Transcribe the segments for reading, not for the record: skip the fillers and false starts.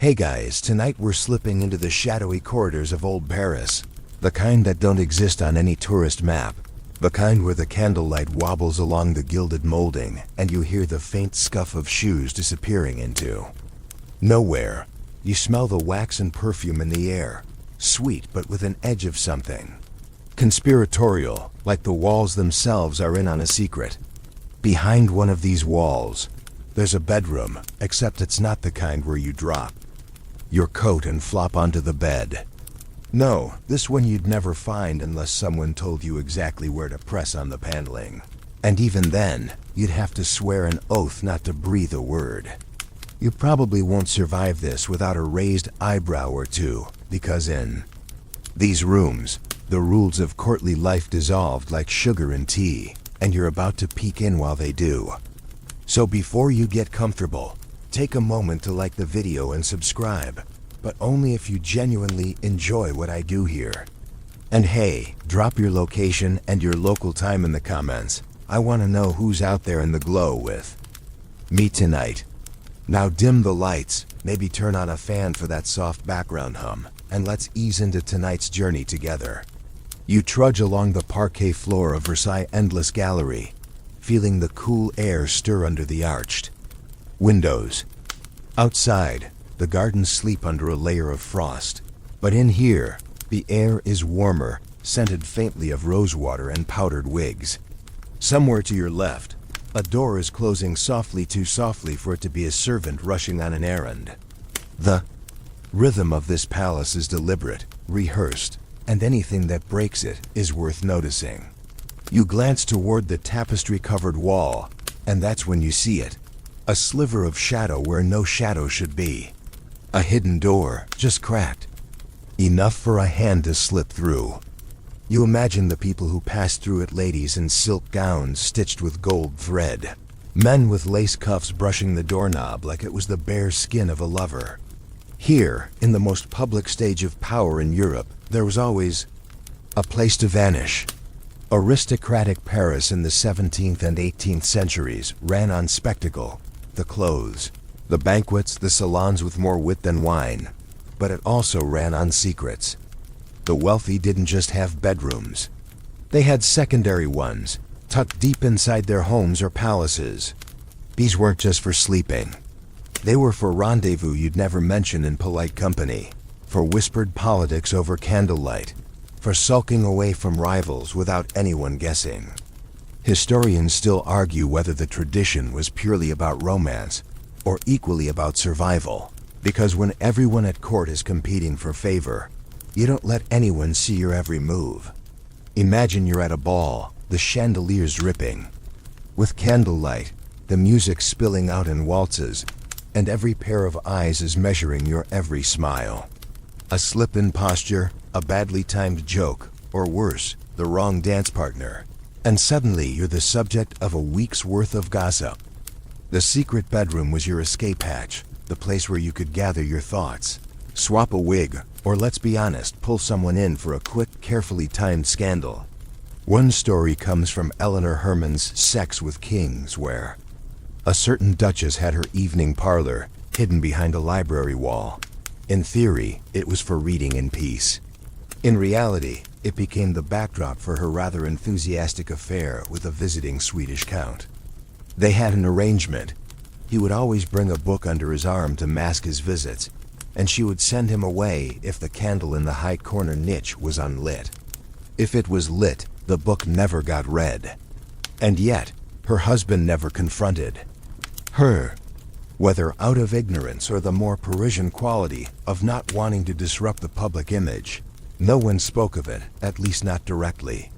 Hey guys, tonight we're slipping into the shadowy corridors of old Paris. The kind that don't exist on any tourist map. The kind where the candlelight wobbles along the gilded molding and you hear the faint scuff of shoes disappearing into nowhere. You smell the wax and perfume in the air. Sweet, but with an edge of something conspiratorial, like the walls themselves are in on a secret. Behind one of these walls, there's a bedroom, except it's not the kind where you drop your coat and flop onto the bed. No, this one you'd never find unless someone told you exactly where to press on the paneling. And even then, you'd have to swear an oath not to breathe a word. You probably won't survive this without a raised eyebrow or two, because in these rooms, the rules of courtly life dissolved like sugar in tea, and you're about to peek in while they do. So before you get comfortable, take a moment to like the video and subscribe, but only if you genuinely enjoy what I do here. And hey, drop your location and your local time in the comments. I want to know who's out there in the glow with me tonight. Now dim the lights, maybe turn on a fan for that soft background hum, and let's ease into tonight's journey together. You trudge along the parquet floor of Versailles' endless gallery, feeling the cool air stir under the arched windows. Outside, the gardens sleep under a layer of frost, but in here, the air is warmer, scented faintly of rosewater and powdered wigs. Somewhere to your left, a door is closing softly, too softly for it to be a servant rushing on an errand. The rhythm of this palace is deliberate, rehearsed, and anything that breaks it is worth noticing. You glance toward the tapestry-covered wall, and that's when you see it. A sliver of shadow where no shadow should be. A hidden door, just cracked. Enough for a hand to slip through. You imagine the people who pass through it, ladies in silk gowns stitched with gold thread. Men with lace cuffs brushing the doorknob like it was the bare skin of a lover. Here, in the most public stage of power in Europe, there was always a place to vanish. Aristocratic Paris in the 17th and 18th centuries ran on spectacle, the clothes, the banquets, the salons with more wit than wine. But it also ran on secrets. The wealthy didn't just have bedrooms. They had secondary ones, tucked deep inside their homes or palaces. These weren't just for sleeping. They were for rendezvous you'd never mention in polite company, for whispered politics over candlelight, for sulking away from rivals without anyone guessing. Historians still argue whether the tradition was purely about romance or equally about survival, because when everyone at court is competing for favor, you don't let anyone see your every move. Imagine you're at a ball, the chandeliers dripping, with candlelight, the music spilling out in waltzes, and every pair of eyes is measuring your every smile. A slip in posture, a badly timed joke, or worse, the wrong dance partner, and suddenly you're the subject of a week's worth of gossip. The secret bedroom was your escape hatch, the place where you could gather your thoughts, swap a wig, or let's be honest, pull someone in for a quick, carefully timed scandal. One story comes from Eleanor Herman's Sex with Kings, where a certain duchess had her evening parlor hidden behind a library wall. In theory, it was for reading in peace. In reality, it became the backdrop for her rather enthusiastic affair with a visiting Swedish count. They had an arrangement. He would always bring a book under his arm to mask his visits, and she would send him away if the candle in the high corner niche was unlit. If it was lit, the book never got read. And yet, her husband never confronted her, whether out of ignorance or the more Parisian quality of not wanting to disrupt the public image. No one spoke of it, at least not directly.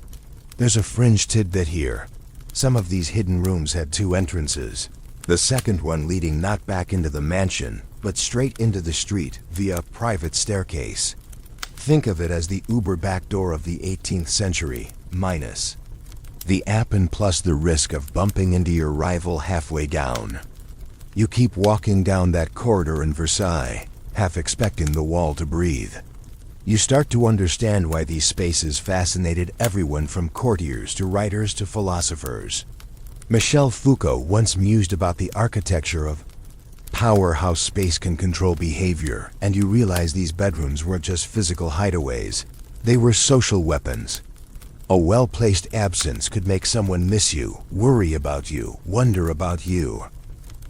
There's a fringe tidbit here. Some of these hidden rooms had two entrances, the second one leading not back into the mansion, but straight into the street via a private staircase. Think of it as the Uber back door of the 18th century, minus the app and plus the risk of bumping into your rival halfway down. You keep walking down that corridor in Versailles, half expecting the wall to breathe. You start to understand why these spaces fascinated everyone from courtiers to writers to philosophers. Michel Foucault once mused about the architecture of power how space can control behavior, and you realize these bedrooms weren't just physical hideaways. They were social weapons. A well-placed absence could make someone miss you, worry about you, wonder about you.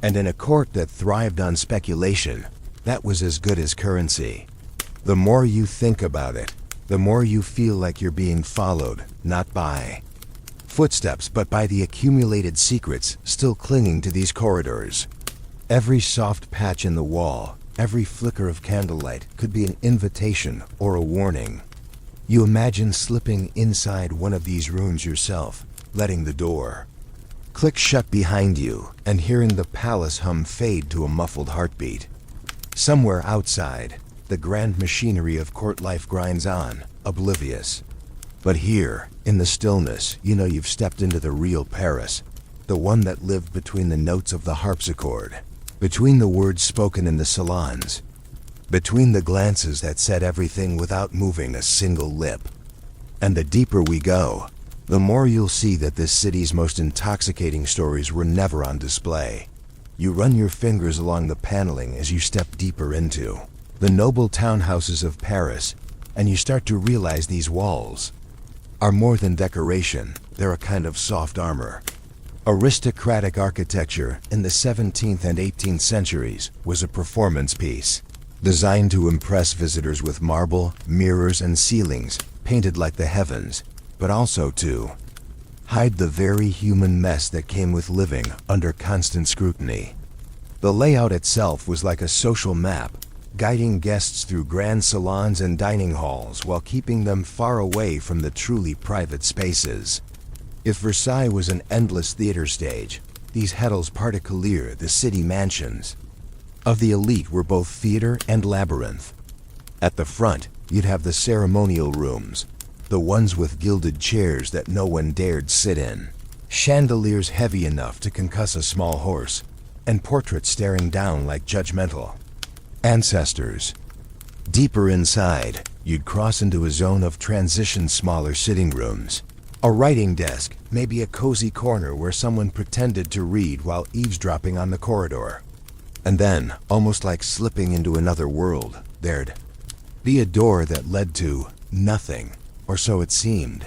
And in a court that thrived on speculation, that was as good as currency. The more you think about it, the more you feel like you're being followed, not by footsteps, but by the accumulated secrets still clinging to these corridors. Every soft patch in the wall, every flicker of candlelight could be an invitation or a warning. You imagine slipping inside one of these rooms yourself, letting the door click shut behind you, and hearing the palace hum fade to a muffled heartbeat. Somewhere outside, the grand machinery of court life grinds on, oblivious. But here, in the stillness, you know you've stepped into the real Paris, the one that lived between the notes of the harpsichord, between the words spoken in the salons, between the glances that said everything without moving a single lip. And the deeper we go, the more you'll see that this city's most intoxicating stories were never on display. You run your fingers along the paneling as you step deeper into the noble townhouses of Paris, and you start to realize these walls are more than decoration. They're a kind of soft armor. Aristocratic architecture in the 17th and 18th centuries was a performance piece, designed to impress visitors with marble, mirrors, and ceilings painted like the heavens, but also to hide the very human mess that came with living under constant scrutiny. The layout itself was like a social map, guiding guests through grand salons and dining halls while keeping them far away from the truly private spaces. If Versailles was an endless theater stage, these Heddels particulier, the city mansions of the elite, were both theater and labyrinth. At the front, you'd have the ceremonial rooms, the ones with gilded chairs that no one dared sit in, chandeliers heavy enough to concuss a small horse, and portraits staring down like judgmental ancestors. Deeper inside, you'd cross into a zone of transition, smaller sitting rooms, a writing desk, maybe a cozy corner where someone pretended to read while eavesdropping on the corridor. And then, almost like slipping into another world, there'd be a door that led to nothing, or so it seemed.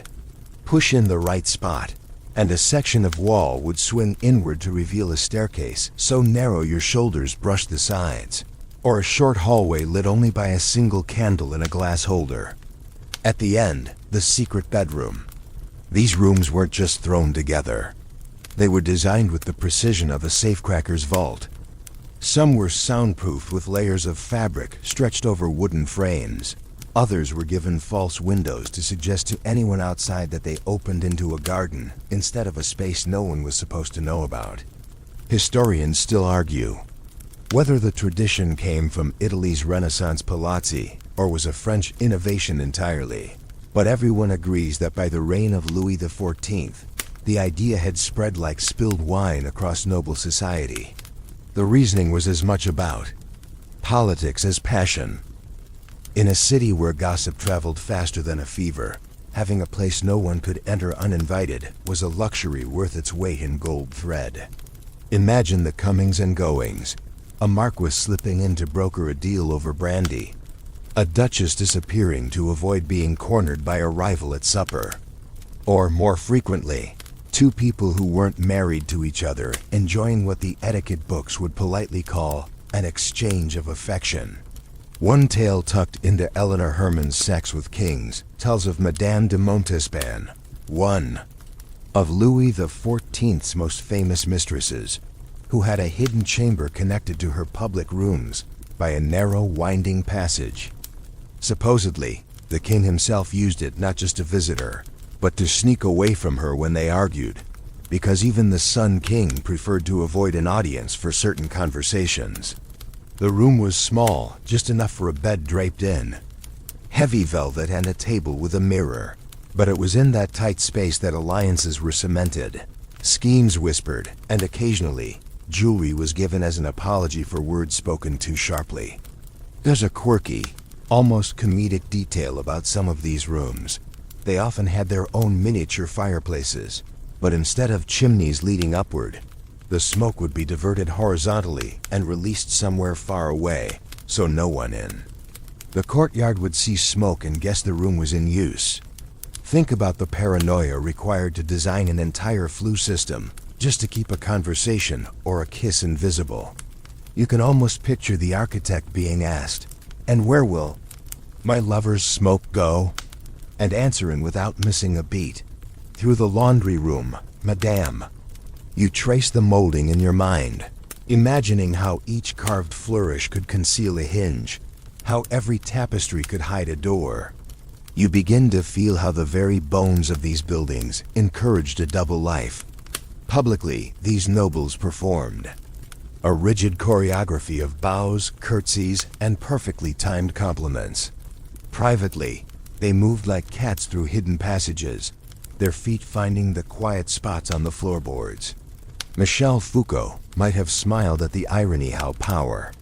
Push in the right spot, and a section of wall would swing inward to reveal a staircase so narrow your shoulders brushed the sides, or a short hallway lit only by a single candle in a glass holder. At the end, the secret bedroom. These rooms weren't just thrown together. They were designed with the precision of a safecracker's vault. Some were soundproofed with layers of fabric stretched over wooden frames. Others were given false windows to suggest to anyone outside that they opened into a garden instead of a space no one was supposed to know about. Historians still argue whether the tradition came from Italy's Renaissance palazzi or was a French innovation entirely. But everyone agrees that by the reign of Louis XIV, the idea had spread like spilled wine across noble society. The reasoning was as much about politics as passion. In a city where gossip traveled faster than a fever, having a place no one could enter uninvited was a luxury worth its weight in gold thread. Imagine the comings and goings, a marquis slipping in to broker a deal over brandy, a duchess disappearing to avoid being cornered by a rival at supper, or more frequently, two people who weren't married to each other enjoying what the etiquette books would politely call an exchange of affection. One tale tucked into Eleanor Herman's Sex with Kings tells of Madame de Montespan, one of Louis XIV's most famous mistresses, who had a hidden chamber connected to her public rooms by a narrow, winding passage. Supposedly, the king himself used it not just to visit her, but to sneak away from her when they argued, because even the Sun King preferred to avoid an audience for certain conversations. The room was small, just enough for a bed draped in, heavy velvet, and a table with a mirror. But it was in that tight space that alliances were cemented, schemes whispered, and occasionally, jewelry was given as an apology for words spoken too sharply. There's a quirky, almost comedic detail about some of these rooms. They often had their own miniature fireplaces, but instead of chimneys leading upward, The smoke would be diverted horizontally and released somewhere far away, so no one in. The courtyard would see smoke and guess the room was in use. Think about the paranoia required to design an entire flue system just to keep a conversation or a kiss invisible. You can almost picture the architect being asked, "And where will my lover's smoke go?" and answering without missing a beat, "Through the laundry room, madame." You trace the molding in your mind, imagining how each carved flourish could conceal a hinge, how every tapestry could hide a door. You begin to feel how the very bones of these buildings encouraged a double life. Publicly, these nobles performed a rigid choreography of bows, curtsies, and perfectly timed compliments. Privately, they moved like cats through hidden passages, their feet finding the quiet spots on the floorboards. Michel Foucault might have smiled at the irony how power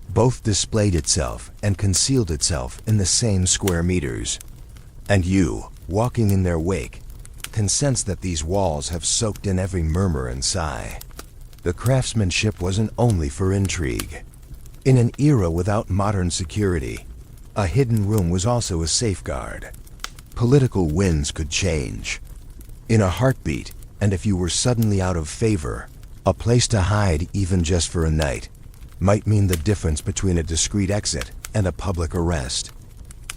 both displayed itself and concealed itself in the same square meters. And you, walking in their wake, can sense that these walls have soaked in every murmur and sigh. The craftsmanship wasn't only for intrigue. In an era without modern security, a hidden room was also a safeguard. Political winds could change in a heartbeat, and if you were suddenly out of favor, a place to hide even just for a night might mean the difference between a discreet exit and a public arrest.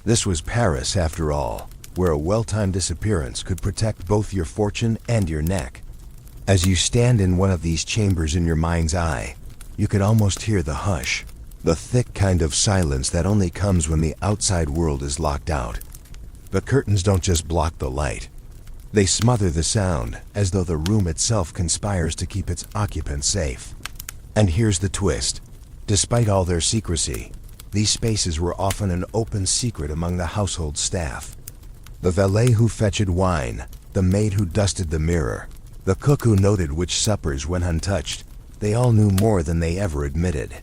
This was Paris, after all, where a well-timed disappearance could protect both your fortune and your neck. As you stand in one of these chambers in your mind's eye, you could almost hear the hush, the thick kind of silence that only comes when the outside world is locked out. The curtains don't just block the light. They smother the sound, as though the room itself conspires to keep its occupants safe. And here's the twist. Despite all their secrecy, these spaces were often an open secret among the household staff. The valet who fetched wine, the maid who dusted the mirror, the cook who noted which suppers went untouched, they all knew more than they ever admitted.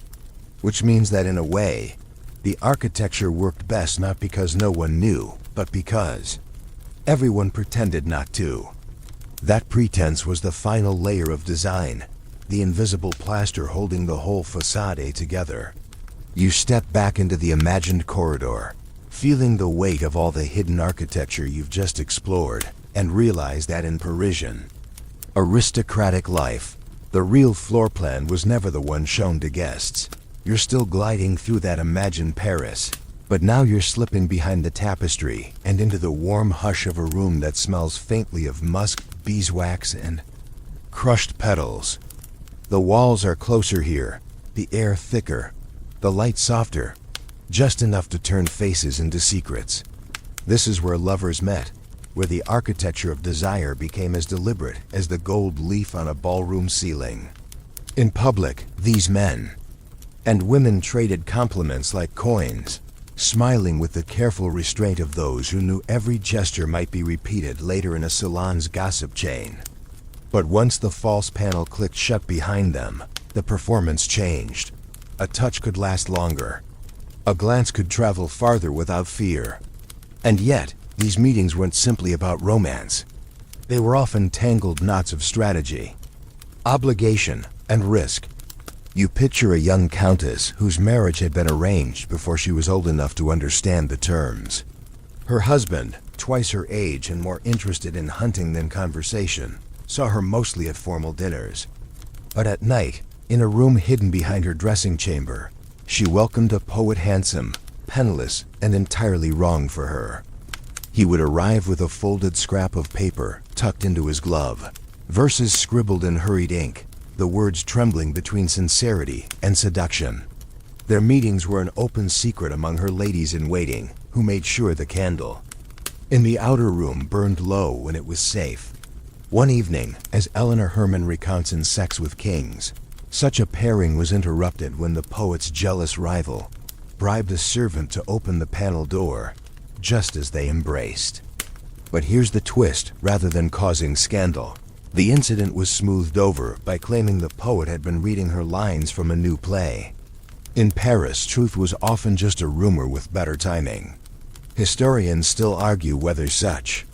Which means that in a way, the architecture worked best not because no one knew, but because everyone pretended not to. That pretense was the final layer of design, the invisible plaster holding the whole facade together. You step back into the imagined corridor, feeling the weight of all the hidden architecture you've just explored, and realize that in Parisian aristocratic life, the real floor plan was never the one shown to guests. You're still gliding through that imagined Paris, but now you're slipping behind the tapestry and into the warm hush of a room that smells faintly of musk, beeswax, and crushed petals. The walls are closer here, the air thicker, the light softer, just enough to turn faces into secrets. This is where lovers met, where the architecture of desire became as deliberate as the gold leaf on a ballroom ceiling. In public, these men and women traded compliments like coins, smiling with the careful restraint of those who knew every gesture might be repeated later in a salon's gossip chain. But once the false panel clicked shut behind them, the performance changed. A touch could last longer. A glance could travel farther without fear. And yet, these meetings weren't simply about romance. They were often tangled knots of strategy, obligation, and risk. You picture a young countess whose marriage had been arranged before she was old enough to understand the terms. Her husband, twice her age and more interested in hunting than conversation, saw her mostly at formal dinners. But at night, in a room hidden behind her dressing chamber, she welcomed a poet handsome, penniless, and entirely wrong for her. He would arrive with a folded scrap of paper tucked into his glove, verses scribbled in hurried ink, the words trembling between sincerity and seduction. Their meetings were an open secret among her ladies-in-waiting, who made sure the candle in the outer room burned low when it was safe. One evening, as Eleanor Herman recounts in Sex with Kings, such a pairing was interrupted when the poet's jealous rival bribed a servant to open the panel door, just as they embraced. But here's the twist: rather than causing scandal, the incident was smoothed over by claiming the poet had been reading her lines from a new play. In Paris, truth was often just a rumor with better timing. Historians still argue whether such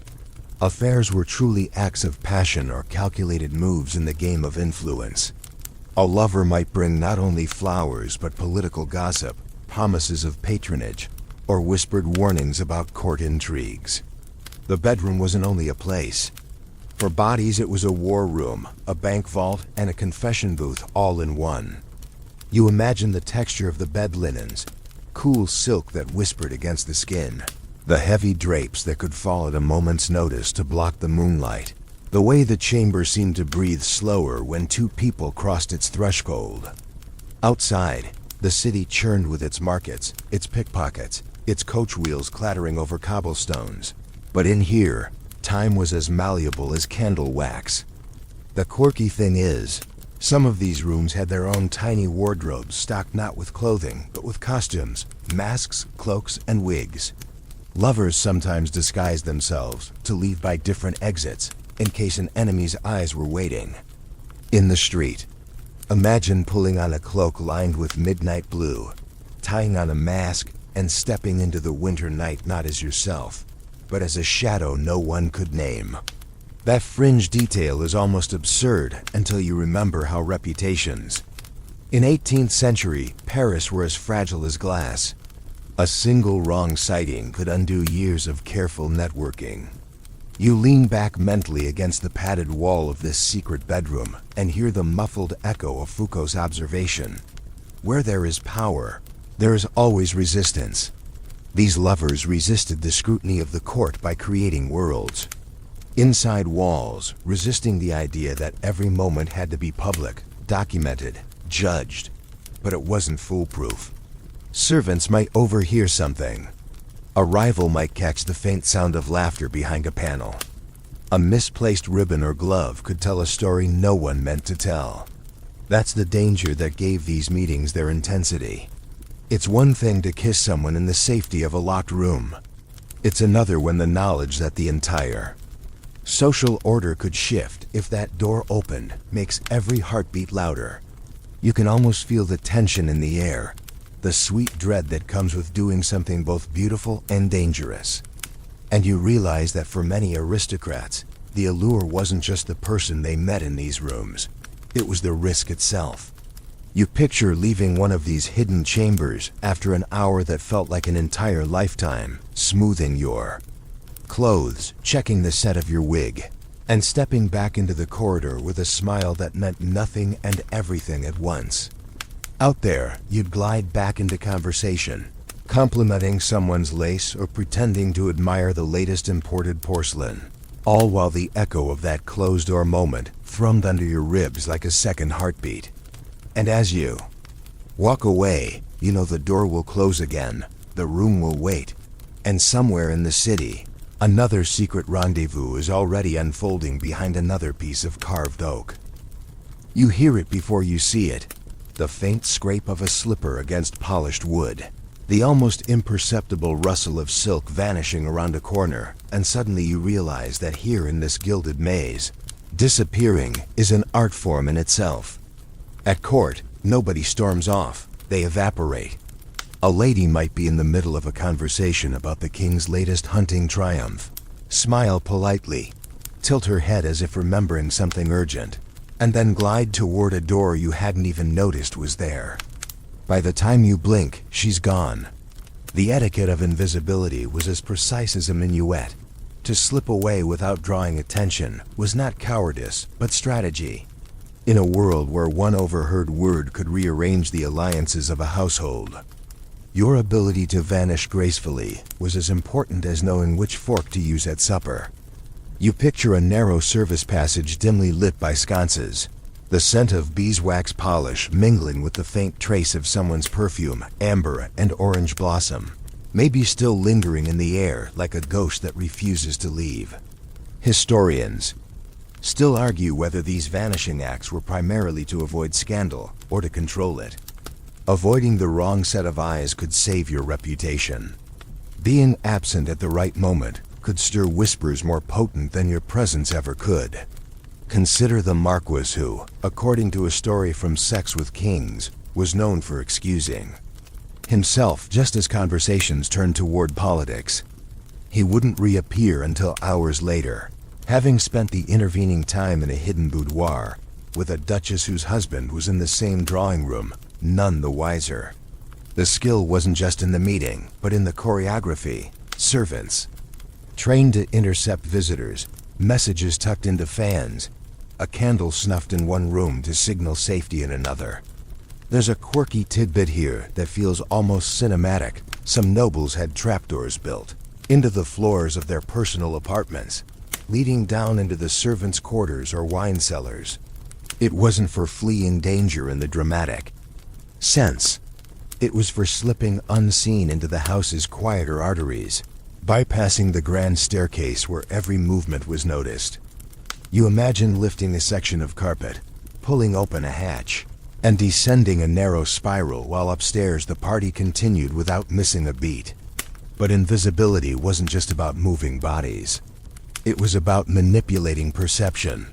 Affairs were truly acts of passion or calculated moves in the game of influence. A lover might bring not only flowers but political gossip, promises of patronage, or whispered warnings about court intrigues. The bedroom wasn't only a place. For bodies, it was a war room, a bank vault, and a confession booth all in one. You imagine the texture of the bed linens, cool silk that whispered against the skin, the heavy drapes that could fall at a moment's notice to block the moonlight, the way the chamber seemed to breathe slower when two people crossed its threshold. Outside, the city churned with its markets, its pickpockets, its coach wheels clattering over cobblestones. But in here, time was as malleable as candle wax. The quirky thing is, some of these rooms had their own tiny wardrobes stocked not with clothing, but with costumes, masks, cloaks, and wigs. Lovers sometimes disguised themselves to leave by different exits in case an enemy's eyes were waiting. In the street, imagine pulling on a cloak lined with midnight blue, tying on a mask, and stepping into the winter night not as yourself, but as a shadow no one could name. That fringe detail is almost absurd until you remember how reputations. In 18th century, Paris were as fragile as glass. A single wrong sighting could undo years of careful networking. You lean back mentally against the padded wall of this secret bedroom and hear the muffled echo of Foucault's observation. Where there is power, there is always resistance. These lovers resisted the scrutiny of the court by creating worlds. Inside walls, resisting the idea that every moment had to be public, documented, judged. But it wasn't foolproof. Servants might overhear something. A rival might catch the faint sound of laughter behind a panel. A misplaced ribbon or glove could tell a story no one meant to tell. That's the danger that gave these meetings their intensity. It's one thing to kiss someone in the safety of a locked room. It's another when the knowledge that the entire social order could shift if that door opened makes every heartbeat louder. You can almost feel the tension in the air, the sweet dread that comes with doing something both beautiful and dangerous. And you realize that for many aristocrats, the allure wasn't just the person they met in these rooms. It was the risk itself. You picture leaving one of these hidden chambers after an hour that felt like an entire lifetime, smoothing your clothes, checking the set of your wig, and stepping back into the corridor with a smile that meant nothing and everything at once. Out there, you'd glide back into conversation, complimenting someone's lace or pretending to admire the latest imported porcelain, all while the echo of that closed-door moment thrummed under your ribs like a second heartbeat. And as you walk away, you know the door will close again, the room will wait, and somewhere in the city, another secret rendezvous is already unfolding behind another piece of carved oak. You hear it before you see it, the faint scrape of a slipper against polished wood, the almost imperceptible rustle of silk vanishing around a corner, and suddenly you realize that here in this gilded maze, disappearing is an art form in itself. At court, nobody storms off, they evaporate. A lady might be in the middle of a conversation about the king's latest hunting triumph, smile politely, tilt her head as if remembering something urgent, and then glide toward a door you hadn't even noticed was there. By the time you blink, she's gone. The etiquette of invisibility was as precise as a minuet. To slip away without drawing attention was not cowardice, but strategy. In a world where one overheard word could rearrange the alliances of a household, your ability to vanish gracefully was as important as knowing which fork to use at supper. You picture a narrow service passage dimly lit by sconces, the scent of beeswax polish mingling with the faint trace of someone's perfume, amber and orange blossom, maybe still lingering in the air like a ghost that refuses to leave. Historians still argue whether these vanishing acts were primarily to avoid scandal or to control it. Avoiding the wrong set of eyes could save your reputation. Being absent at the right moment could stir whispers more potent than your presence ever could. Consider the Marquis who, according to a story from Sex with Kings, was known for excusing himself just as conversations turned toward politics. He wouldn't reappear until hours later, having spent the intervening time in a hidden boudoir with a duchess whose husband was in the same drawing room, none the wiser. The skill wasn't just in the meeting, but in the choreography. Servants, trained to intercept visitors, messages tucked into fans, a candle snuffed in one room to signal safety in another. There's a quirky tidbit here that feels almost cinematic. Some nobles had trapdoors built into the floors of their personal apartments, leading down into the servants' quarters or wine cellars. It wasn't for fleeing danger in the dramatic sense. It was for slipping unseen into the house's quieter arteries, bypassing the grand staircase where every movement was noticed. You imagine lifting a section of carpet, pulling open a hatch, and descending a narrow spiral while upstairs the party continued without missing a beat. But invisibility wasn't just about moving bodies. It was about manipulating perception.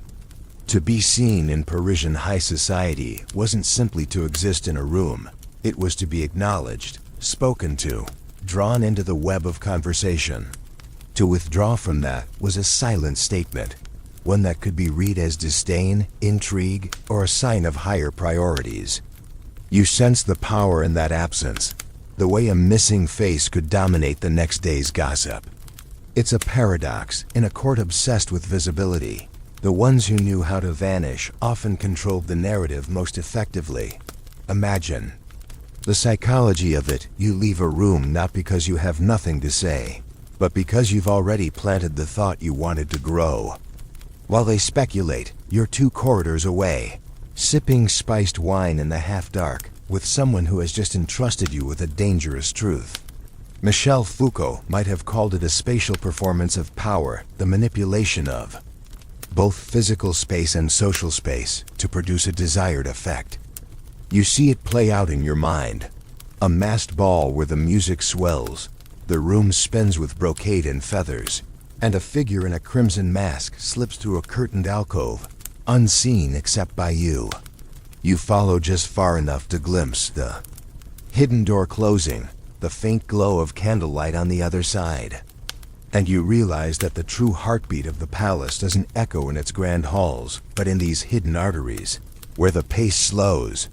To be seen in Parisian high society wasn't simply to exist in a room. It was to be acknowledged, spoken to, drawn into the web of conversation. To withdraw from that was a silent statement, one that could be read as disdain, intrigue, or a sign of higher priorities. You sense the power in that absence, the way a missing face could dominate the next day's gossip. It's a paradox in a court obsessed with visibility. The ones who knew how to vanish often controlled the narrative most effectively. Imagine the psychology of it. You leave a room not because you have nothing to say, but because you've already planted the thought you wanted to grow. While they speculate, you're 2 corridors away, sipping spiced wine in the half-dark, with someone who has just entrusted you with a dangerous truth. Michel Foucault might have called it a spatial performance of power, the manipulation of both physical space and social space to produce a desired effect. You see it play out in your mind. A masked ball where the music swells, the room spins with brocade and feathers, and a figure in a crimson mask slips through a curtained alcove, unseen except by you. You follow just far enough to glimpse the hidden door closing, the faint glow of candlelight on the other side. And you realize that the true heartbeat of the palace doesn't echo in its grand halls, but in these hidden arteries, where the pace slows,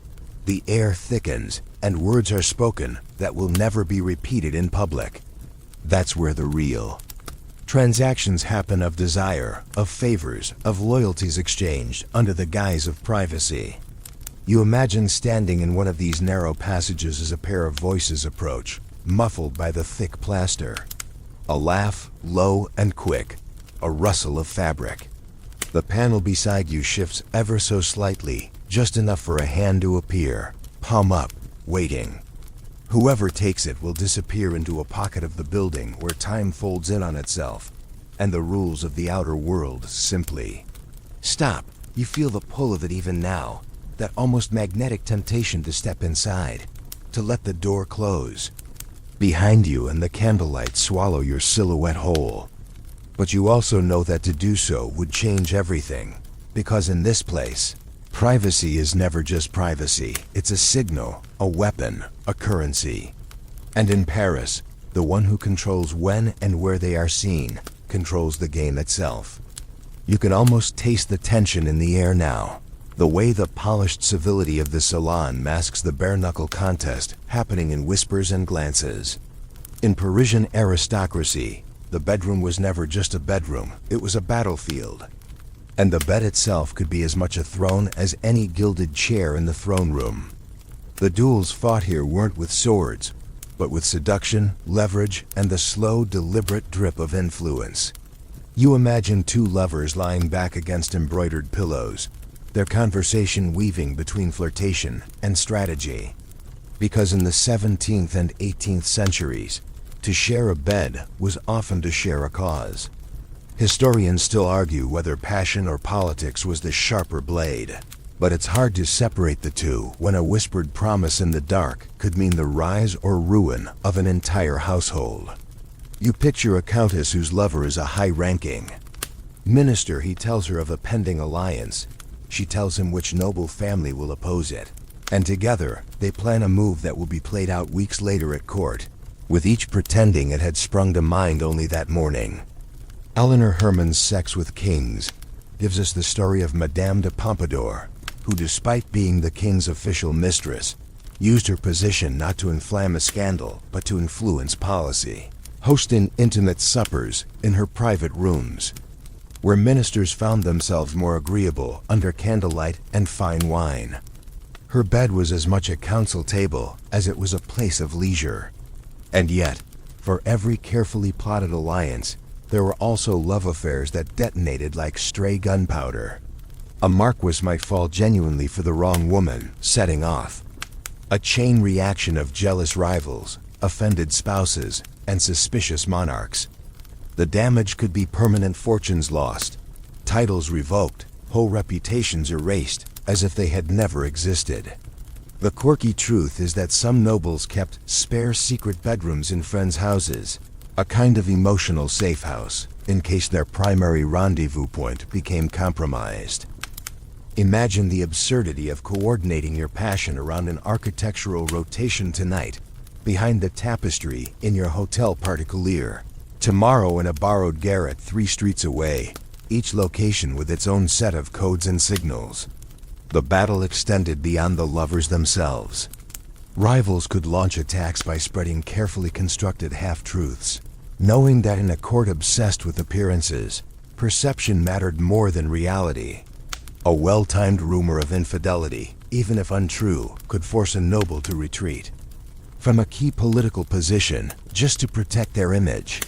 the air thickens, and words are spoken that will never be repeated in public. That's where the real transactions happen, of desire, of favors, of loyalties exchanged under the guise of privacy. You imagine standing in one of these narrow passages as a pair of voices approach, muffled by the thick plaster. A laugh, low and quick, a rustle of fabric. The panel beside you shifts ever so slightly, just enough for a hand to appear, palm up, waiting. Whoever takes it will disappear into a pocket of the building where time folds in on itself, and the rules of the outer world simply stop. You feel the pull of it even now, that almost magnetic temptation to step inside, to let the door close behind you and the candlelight swallow your silhouette whole. But you also know that to do so would change everything, because in this place, privacy is never just privacy. It's a signal, a weapon, a currency. And in Paris, the one who controls when and where they are seen controls the game itself. You can almost taste the tension in the air now, the way the polished civility of the salon masks the bare-knuckle contest happening in whispers and glances. In Parisian aristocracy, the bedroom was never just a bedroom, it was a battlefield. And the bed itself could be as much a throne as any gilded chair in the throne room. The duels fought here weren't with swords, but with seduction, leverage, and the slow, deliberate drip of influence. You imagine 2 lovers lying back against embroidered pillows, their conversation weaving between flirtation and strategy. Because in the 17th and 18th centuries, to share a bed was often to share a cause. Historians still argue whether passion or politics was the sharper blade, but it's hard to separate the two when a whispered promise in the dark could mean the rise or ruin of an entire household. You picture a countess whose lover is a high-ranking minister. He tells her of a pending alliance. She tells him which noble family will oppose it, and together they plan a move that will be played out weeks later at court. with each pretending it had sprung to mind only that morning. Eleanor Herman's Sex with Kings gives us the story of Madame de Pompadour, who, despite being the king's official mistress, used her position not to inflame a scandal, but to influence policy, hosting intimate suppers in her private rooms, where ministers found themselves more agreeable under candlelight and fine wine. Her bed was as much a council table as it was a place of leisure. And yet, for every carefully plotted alliance, there were also love affairs that detonated like stray gunpowder. A marquis might fall genuinely for the wrong woman, setting off a chain reaction of jealous rivals, offended spouses, and suspicious monarchs. The damage could be permanent fortunes lost, titles revoked, whole reputations erased, as if they had never existed. The quirky truth is that some nobles kept spare secret bedrooms in friends' houses, a kind of emotional safe house, in case their primary rendezvous point became compromised. Imagine the absurdity of coordinating your passion around an architectural rotation tonight, behind the tapestry in your hotel particulier, tomorrow in a borrowed garret 3 streets away, each location with its own set of codes and signals. The battle extended beyond the lovers themselves. Rivals could launch attacks by spreading carefully constructed half-truths, knowing that in a court obsessed with appearances, perception mattered more than reality. A well-timed rumor of infidelity, even if untrue, could force a noble to retreat from a key political position just to protect their image.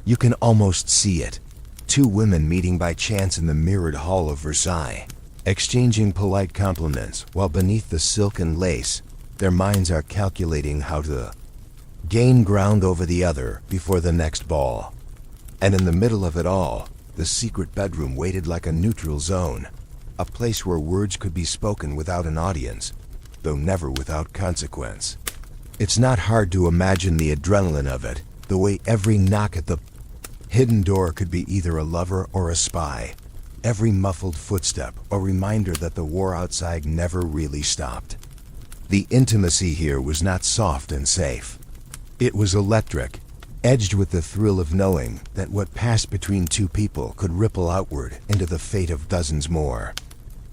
You can almost see it. 2 women meeting by chance in the mirrored hall of Versailles, exchanging polite compliments while beneath the silk and lace, their minds are calculating how to gain ground over the other before the next ball. And in the middle of it all, the secret bedroom waited like a neutral zone, a place where words could be spoken without an audience, though never without consequence. It's not hard to imagine the adrenaline of it, the way every knock at the hidden door could be either a lover or a spy, every muffled footstep a reminder that the war outside never really stopped. The intimacy here was not soft and safe. It was electric, edged with the thrill of knowing that what passed between 2 people could ripple outward into the fate of dozens more.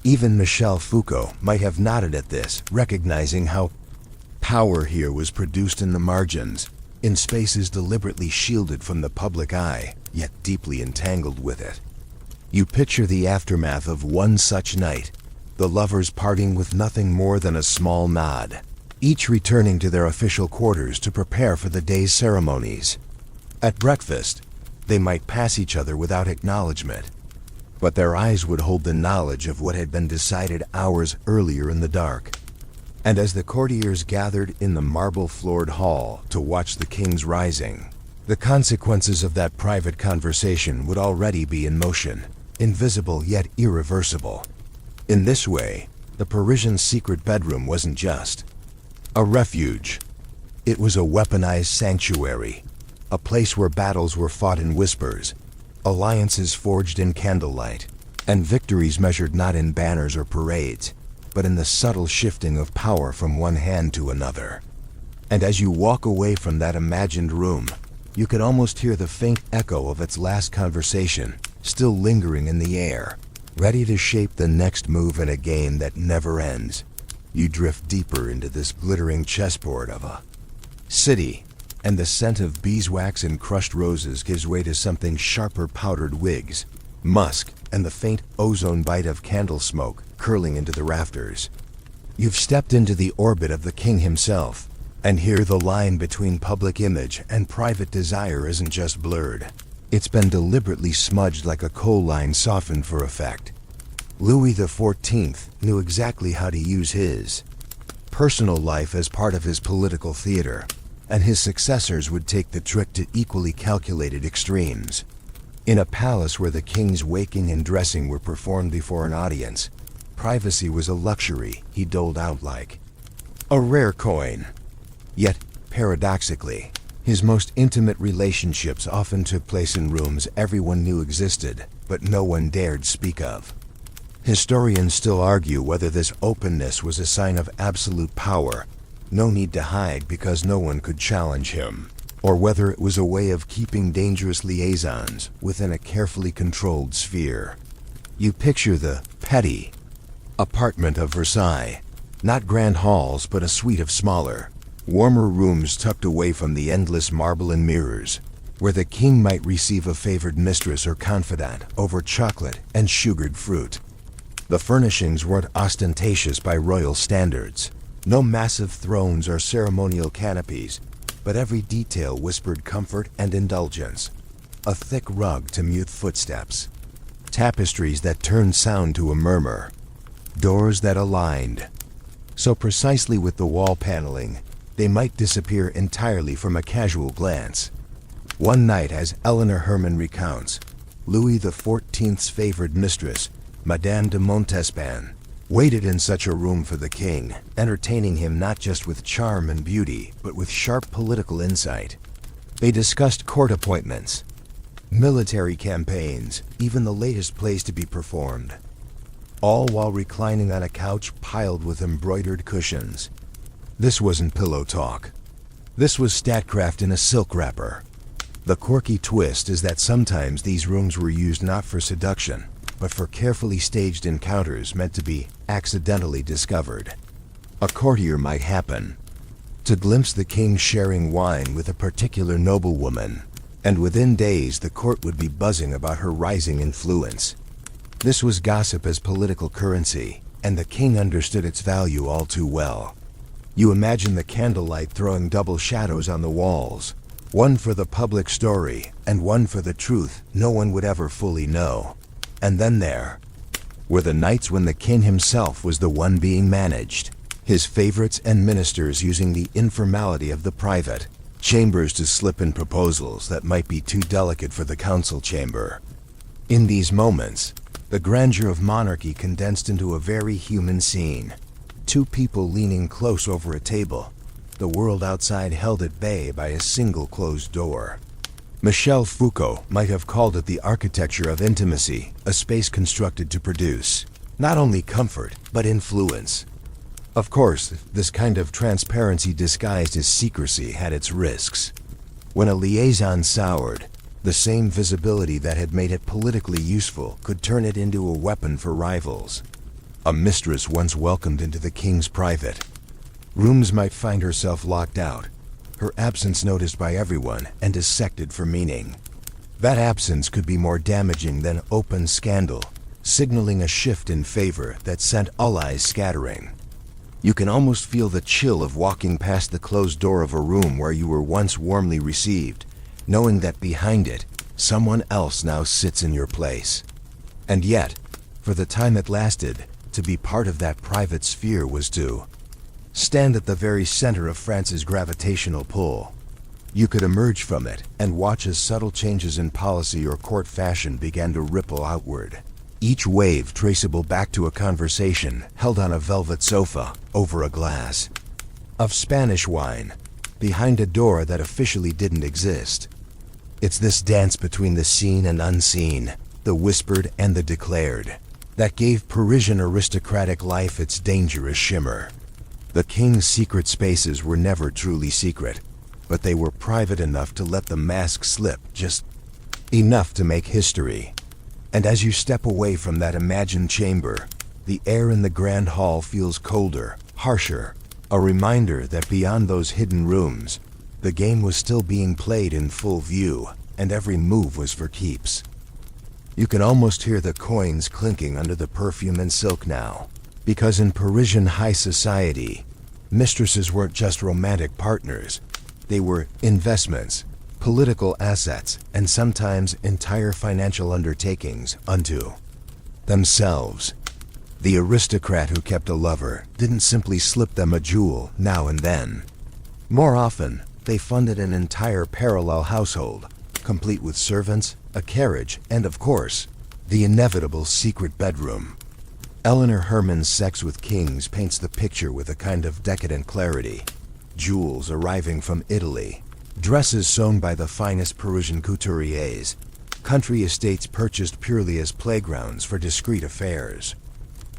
Even Michel Foucault might have nodded at this, recognizing how power here was produced in the margins, in spaces deliberately shielded from the public eye, yet deeply entangled with it. You picture the aftermath of one such night, the lovers parting with nothing more than a small nod, each returning to their official quarters to prepare for the day's ceremonies. At breakfast, they might pass each other without acknowledgement, but their eyes would hold the knowledge of what had been decided hours earlier in the dark. And as the courtiers gathered in the marble-floored hall to watch the king's rising, the consequences of that private conversation would already be in motion, invisible yet irreversible. In this way, the Parisian secret bedroom wasn't just a refuge. It was a weaponized sanctuary, a place where battles were fought in whispers, alliances forged in candlelight, and victories measured not in banners or parades, but in the subtle shifting of power from one hand to another. And as you walk away from that imagined room, you could almost hear the faint echo of its last conversation, still lingering in the air, ready to shape the next move in a game that never ends. You drift deeper into this glittering chessboard of a city, and the scent of beeswax and crushed roses gives way to something sharper powdered wigs, musk, and the faint ozone bite of candle smoke curling into the rafters. You've stepped into the orbit of the king himself, and here the line between public image and private desire isn't just blurred. It's been deliberately smudged like a coal line softened for effect. Louis XIV knew exactly how to use his personal life as part of his political theater, and his successors would take the trick to equally calculated extremes. In a palace where the king's waking and dressing were performed before an audience, privacy was a luxury he doled out like a rare coin. Yet, paradoxically, his most intimate relationships often took place in rooms everyone knew existed, but no one dared speak of. Historians still argue whether this openness was a sign of absolute power, no need to hide because no one could challenge him, or whether it was a way of keeping dangerous liaisons within a carefully controlled sphere. You picture the petty apartment of Versailles, not grand halls but a suite of smaller, warmer rooms tucked away from the endless marble and mirrors, where the king might receive a favored mistress or confidant over chocolate and sugared fruit. The furnishings weren't ostentatious by royal standards, no massive thrones or ceremonial canopies, but every detail whispered comfort and indulgence. A thick rug to mute footsteps, tapestries that turned sound to a murmur, doors that aligned so precisely with the wall paneling they might disappear entirely from a casual glance. One night, as Eleanor Herman recounts, Louis XIV's favored mistress, Madame de Montespan, waited in such a room for the king, entertaining him not just with charm and beauty, but with sharp political insight. They discussed court appointments, military campaigns, even the latest plays to be performed, all while reclining on a couch piled with embroidered cushions. This wasn't pillow talk. This was statcraft in a silk wrapper. The quirky twist is that sometimes these rooms were used not for seduction, but for carefully staged encounters meant to be accidentally discovered. A courtier might happen to glimpse the king sharing wine with a particular noblewoman, and within days the court would be buzzing about her rising influence. This was gossip as political currency, and the king understood its value all too well. You imagine the candlelight throwing double shadows on the walls, one for the public story and one for the truth no one would ever fully know. And then there were the nights when the king himself was the one being managed, his favorites and ministers using the informality of the private chambers to slip in proposals that might be too delicate for the council chamber. In these moments, the grandeur of monarchy condensed into a very human scene. Two people leaning close over a table, the world outside held at bay by a single closed door. Michel Foucault might have called it the architecture of intimacy, a space constructed to produce not only comfort, but influence. Of course, this kind of transparency disguised as secrecy had its risks. When a liaison soured, the same visibility that had made it politically useful could turn it into a weapon for rivals. A mistress once welcomed into the king's private rooms might find herself locked out, her absence noticed by everyone and dissected for meaning. That absence could be more damaging than open scandal, signaling a shift in favor that sent all eyes scattering. You can almost feel the chill of walking past the closed door of a room where you were once warmly received, knowing that behind it, someone else now sits in your place. And yet, for the time it lasted, to be part of that private sphere was to stand at the very center of France's gravitational pull. You could emerge from it and watch as subtle changes in policy or court fashion began to ripple outward, each wave traceable back to a conversation held on a velvet sofa over a glass of Spanish wine, behind a door that officially didn't exist. It's this dance between the seen and unseen, the whispered and the declared, that gave Parisian aristocratic life its dangerous shimmer. The king's secret spaces were never truly secret, but they were private enough to let the mask slip, just enough to make history. And as you step away from that imagined chamber, the air in the grand hall feels colder, harsher, a reminder that beyond those hidden rooms, the game was still being played in full view, and every move was for keeps. You can almost hear the coins clinking under the perfume and silk now, because in Parisian high society, mistresses weren't just romantic partners. They were investments, political assets, and sometimes entire financial undertakings unto themselves. The aristocrat who kept a lover didn't simply slip them a jewel now and then. More often, they funded an entire parallel household, complete with servants, a carriage, and of course, the inevitable secret bedroom. Eleanor Herman's Sex with Kings paints the picture with a kind of decadent clarity. Jewels arriving from Italy, dresses sewn by the finest Parisian couturiers, country estates purchased purely as playgrounds for discreet affairs.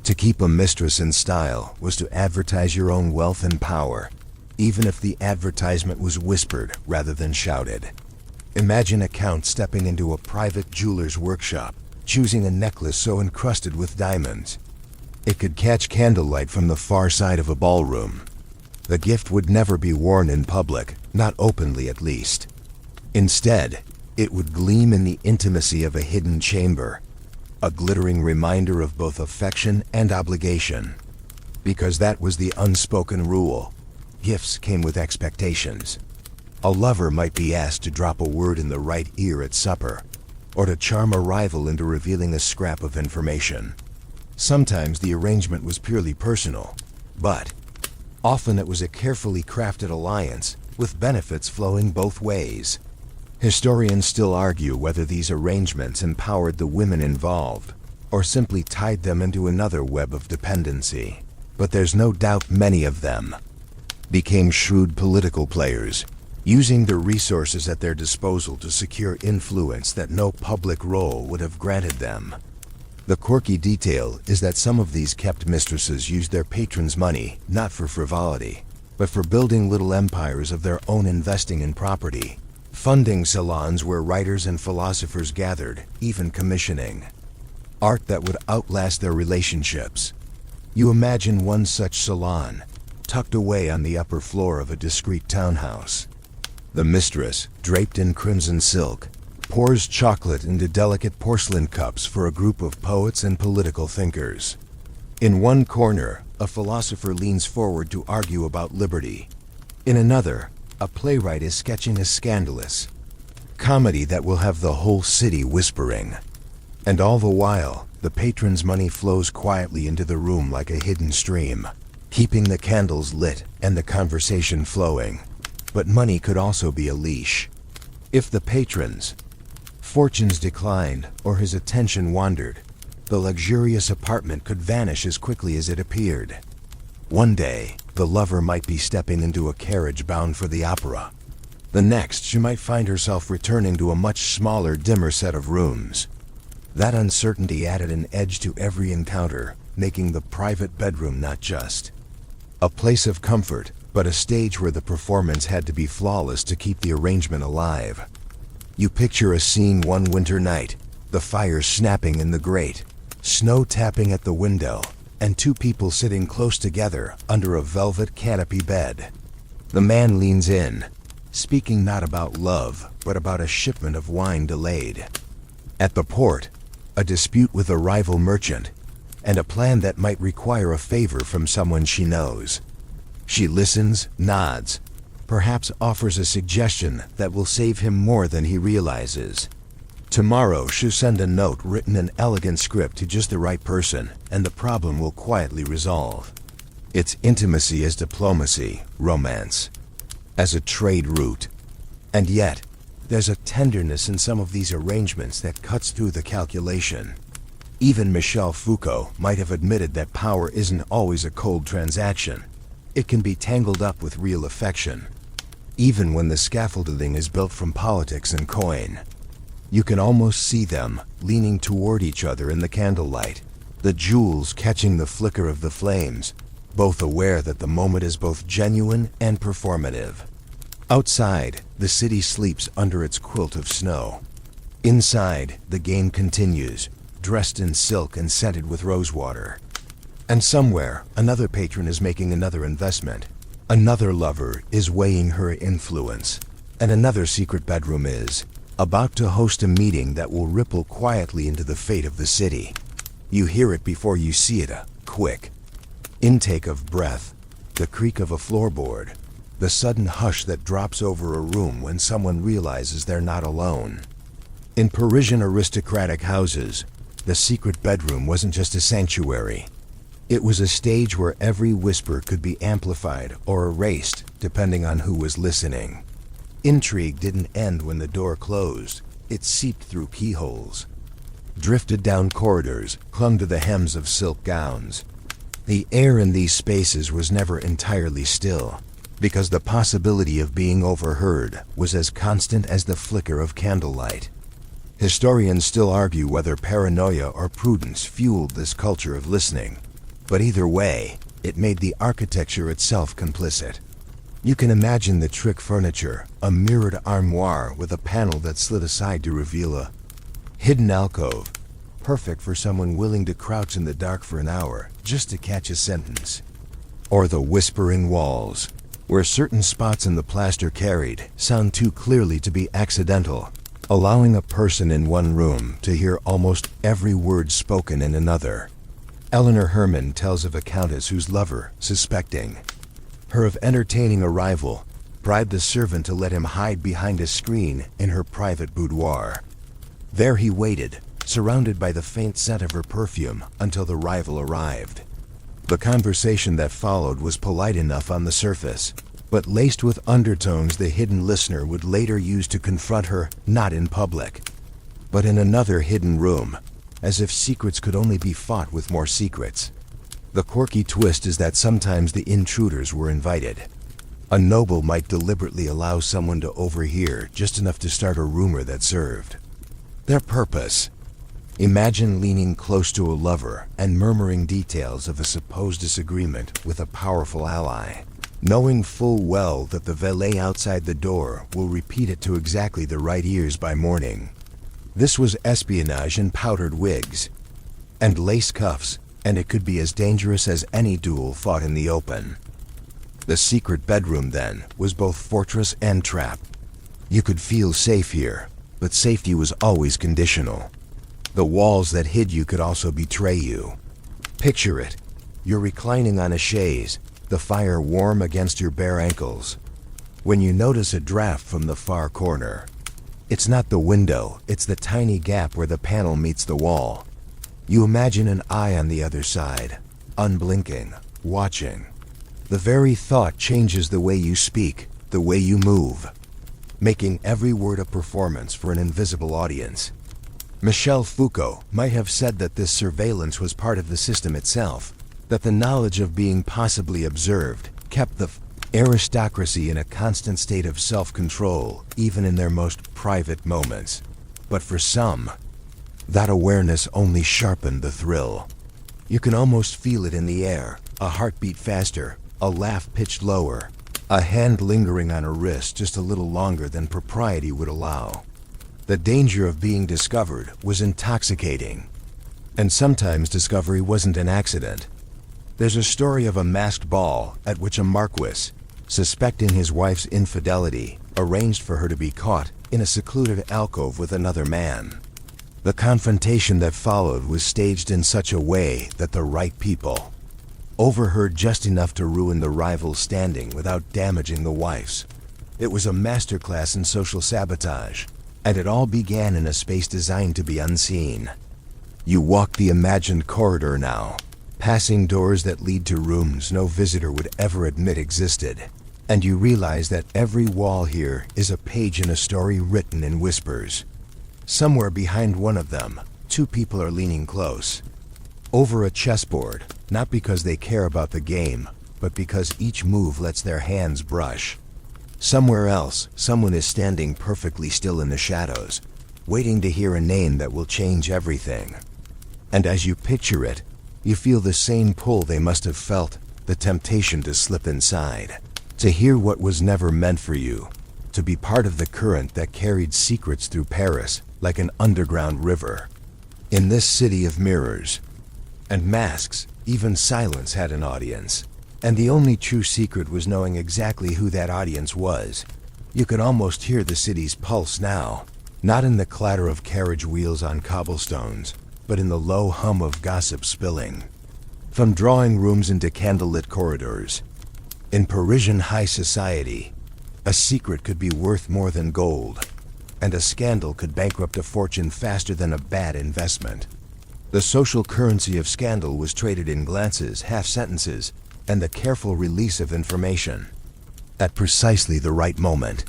To keep a mistress in style was to advertise your own wealth and power. even if the advertisement was whispered rather than shouted. Imagine a count stepping into a private jeweler's workshop, choosing a necklace so encrusted with diamonds it could catch candlelight from the far side of a ballroom. The gift would never be worn in public, not openly at least. Instead, it would gleam in the intimacy of a hidden chamber, a glittering reminder of both affection and obligation. Because that was the unspoken rule. Gifts came with expectations. A lover might be asked to drop a word in the right ear at supper, or to charm a rival into revealing a scrap of information. Sometimes the arrangement was purely personal, but often it was a carefully crafted alliance with benefits flowing both ways. Historians still argue whether these arrangements empowered the women involved or simply tied them into another web of dependency. But there's no doubt many of them became shrewd political players, using the resources at their disposal to secure influence that no public role would have granted them. The quirky detail is that some of these kept mistresses used their patrons' money not for frivolity, but for building little empires of their own, investing in property, funding salons where writers and philosophers gathered, even commissioning art that would outlast their relationships. You imagine one such salon, tucked away on the upper floor of a discreet townhouse. The mistress, draped in crimson silk, pours chocolate into delicate porcelain cups for a group of poets and political thinkers. In one corner, a philosopher leans forward to argue about liberty. In another, a playwright is sketching a scandalous comedy that will have the whole city whispering. And all the while, the patron's money flows quietly into the room like a hidden stream, keeping the candles lit and the conversation flowing. But money could also be a leash. If the patron's fortunes declined or his attention wandered, the luxurious apartment could vanish as quickly as it appeared. One day, the lover might be stepping into a carriage bound for the opera. The next, she might find herself returning to a much smaller, dimmer set of rooms. That uncertainty added an edge to every encounter, making the private bedroom not just a place of comfort, but a stage where the performance had to be flawless to keep the arrangement alive. You picture a scene one winter night, the fire snapping in the grate, snow tapping at the window, and two people sitting close together under a velvet canopy bed. The man leans in, speaking not about love, but about a shipment of wine delayed at the port, a dispute with a rival merchant, and a plan that might require a favor from someone she knows. She listens, nods, perhaps offers a suggestion that will save him more than he realizes. Tomorrow she'll send a note written in elegant script to just the right person, and the problem will quietly resolve. It's intimacy as diplomacy, romance as a trade route. And yet, there's a tenderness in some of these arrangements that cuts through the calculation. Even Michel Foucault might have admitted that power isn't always a cold transaction. It can be tangled up with real affection. Even when the scaffolding is built from politics and coin, you can almost see them leaning toward each other in the candlelight, the jewels catching the flicker of the flames, both aware that the moment is both genuine and performative. Outside, the city sleeps under its quilt of snow. Inside, the game continues, dressed in silk and scented with rosewater. And somewhere, another patron is making another investment. Another lover is weighing her influence. And another secret bedroom is about to host a meeting that will ripple quietly into the fate of the city. You hear it before you see it, a quick intake of breath, the creak of a floorboard, the sudden hush that drops over a room when someone realizes they're not alone. In Parisian aristocratic houses, the secret bedroom wasn't just a sanctuary. It was a stage where every whisper could be amplified or erased depending on who was listening. Intrigue didn't end when the door closed. It seeped through keyholes, drifted down corridors, clung to the hems of silk gowns. The air in these spaces was never entirely still, because the possibility of being overheard was as constant as the flicker of candlelight. Historians still argue whether paranoia or prudence fueled this culture of listening. But either way, it made the architecture itself complicit. You can imagine the trick furniture, a mirrored armoire with a panel that slid aside to reveal a hidden alcove, perfect for someone willing to crouch in the dark for an hour just to catch a sentence. Or the whispering walls, where certain spots in the plaster carried sound too clearly to be accidental, allowing a person in one room to hear almost every word spoken in another. Eleanor Herman tells of a countess whose lover, suspecting her of entertaining a rival, bribed a servant to let him hide behind a screen in her private boudoir. There he waited, surrounded by the faint scent of her perfume, until the rival arrived. The conversation that followed was polite enough on the surface, but laced with undertones the hidden listener would later use to confront her, not in public, but in another hidden room, as if secrets could only be fought with more secrets. The quirky twist is that sometimes the intruders were invited. A noble might deliberately allow someone to overhear just enough to start a rumor that served their purpose. Imagine leaning close to a lover and murmuring details of a supposed disagreement with a powerful ally, knowing full well that the valet outside the door will repeat it to exactly the right ears by morning. This was espionage in powdered wigs and lace cuffs, and it could be as dangerous as any duel fought in the open. The secret bedroom, then, was both fortress and trap. You could feel safe here, but safety was always conditional. The walls that hid you could also betray you. Picture it. You're reclining on a chaise, the fire warm against your bare ankles, when you notice a draft from the far corner. It's not the window, it's the tiny gap where the panel meets the wall. You imagine an eye on the other side, unblinking, watching. The very thought changes the way you speak, the way you move, making every word a performance for an invisible audience. Michel Foucault might have said that this surveillance was part of the system itself, that the knowledge of being possibly observed kept the aristocracy in a constant state of self-control, even in their most private moments. But for some, that awareness only sharpened the thrill. You can almost feel it in the air, a heartbeat faster, a laugh pitched lower, a hand lingering on a wrist just a little longer than propriety would allow. The danger of being discovered was intoxicating, and sometimes discovery wasn't an accident. There's a story of a masked ball at which a marquis, suspecting his wife's infidelity, arranged for her to be caught in a secluded alcove with another man. The confrontation that followed was staged in such a way that the right people overheard just enough to ruin the rival's standing without damaging the wife's. It was a masterclass in social sabotage, and it all began in a space designed to be unseen. You walk the imagined corridor now, passing doors that lead to rooms no visitor would ever admit existed, and you realize that every wall here is a page in a story written in whispers. Somewhere behind one of them, two people are leaning close over a chessboard, not because they care about the game, but because each move lets their hands brush. Somewhere else, someone is standing perfectly still in the shadows, waiting to hear a name that will change everything. And as you picture it, you feel the same pull they must have felt, the temptation to slip inside, to hear what was never meant for you, to be part of the current that carried secrets through Paris like an underground river. In this city of mirrors and masks, even silence had an audience. And the only true secret was knowing exactly who that audience was. You could almost hear the city's pulse now, not in the clatter of carriage wheels on cobblestones, but in the low hum of gossip spilling from drawing rooms into candlelit corridors. In Parisian high society, a secret could be worth more than gold, and a scandal could bankrupt a fortune faster than a bad investment. The social currency of scandal was traded in glances, half-sentences, and the careful release of information. At precisely the right moment,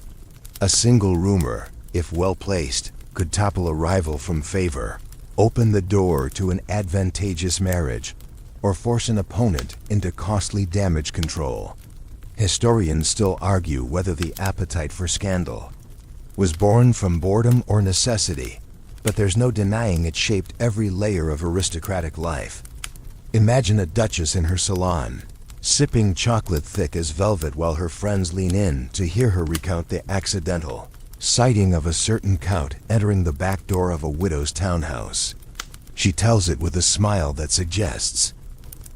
a single rumor, if well placed, could topple a rival from favor, open the door to an advantageous marriage, or force an opponent into costly damage control. Historians still argue whether the appetite for scandal was born from boredom or necessity, but there's no denying it shaped every layer of aristocratic life. Imagine a duchess in her salon, sipping chocolate thick as velvet while her friends lean in to hear her recount the accidental sighting of a certain count entering the back door of a widow's townhouse. She tells it with a smile that suggests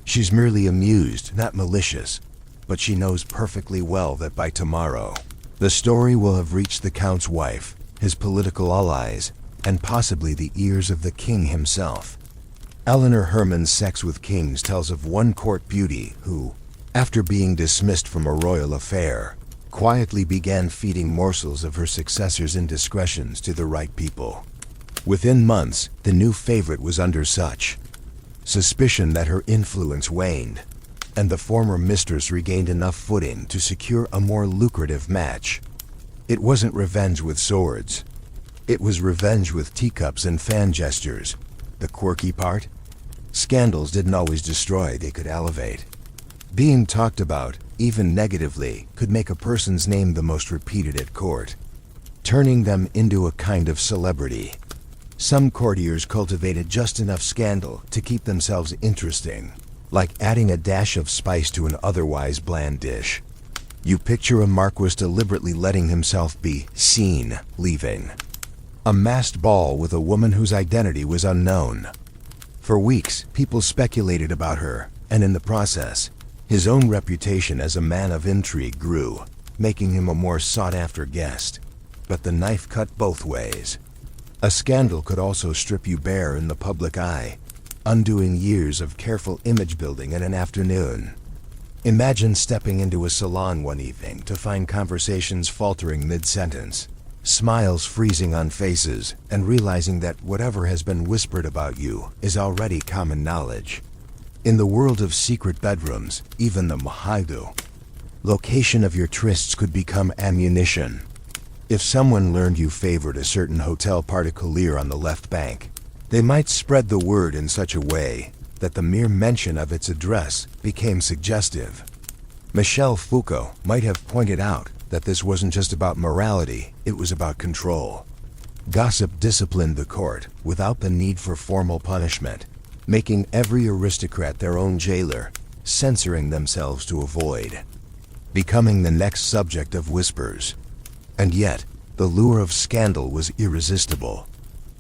she's merely amused, not malicious, but she knows perfectly well that by tomorrow, the story will have reached the Count's wife, his political allies, and possibly the ears of the king himself. Eleanor Herman's Sex with Kings tells of one court beauty who, after being dismissed from a royal affair, quietly began feeding morsels of her successor's indiscretions to the right people. Within months, the new favorite was under such suspicion that her influence waned, and the former mistress regained enough footing to secure a more lucrative match. It wasn't revenge with swords. It was revenge with teacups and fan gestures. The quirky part? Scandals didn't always destroy, they could elevate. Being talked about, even negatively, could make a person's name the most repeated at court, turning them into a kind of celebrity. Some courtiers cultivated just enough scandal to keep themselves interesting, like adding a dash of spice to an otherwise bland dish. You picture a marquis deliberately letting himself be seen leaving a masked ball with a woman whose identity was unknown. For weeks, people speculated about her, and in the process, his own reputation as a man of intrigue grew, making him a more sought-after guest. But the knife cut both ways. A scandal could also strip you bare in the public eye, undoing years of careful image building in an afternoon. Imagine stepping into a salon one evening to find conversations faltering mid-sentence, smiles freezing on faces, and realizing that whatever has been whispered about you is already common knowledge. In the world of secret bedrooms, even the mahaidu, location of your trysts could become ammunition. If someone learned you favored a certain hotel particulier on the left bank, they might spread the word in such a way that the mere mention of its address became suggestive. Michel Foucault might have pointed out that this wasn't just about morality, it was about control. Gossip disciplined the court without the need for formal punishment, making every aristocrat their own jailer, censoring themselves to avoid becoming the next subject of whispers. And yet, the lure of scandal was irresistible.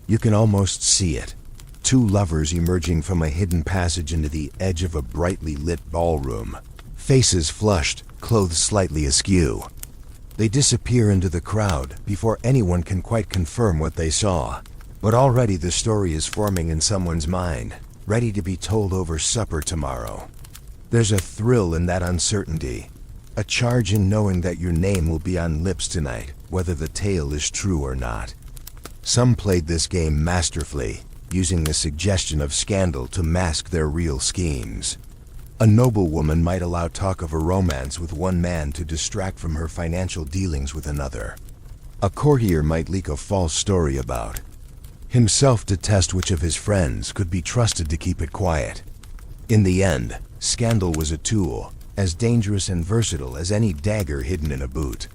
You can almost see it. Two lovers emerging from a hidden passage into the edge of a brightly lit ballroom, faces flushed, clothes slightly askew. They disappear into the crowd before anyone can quite confirm what they saw. But already the story is forming in someone's mind, ready to be told over supper tomorrow. There's a thrill in that uncertainty, a charge in knowing that your name will be on lips tonight, whether the tale is true or not. Some played this game masterfully, using the suggestion of scandal to mask their real schemes. A noblewoman might allow talk of a romance with one man to distract from her financial dealings with another. A courtier might leak a false story about himself to test which of his friends could be trusted to keep it quiet. In the end, scandal was a tool, as dangerous and versatile as any dagger hidden in a boot.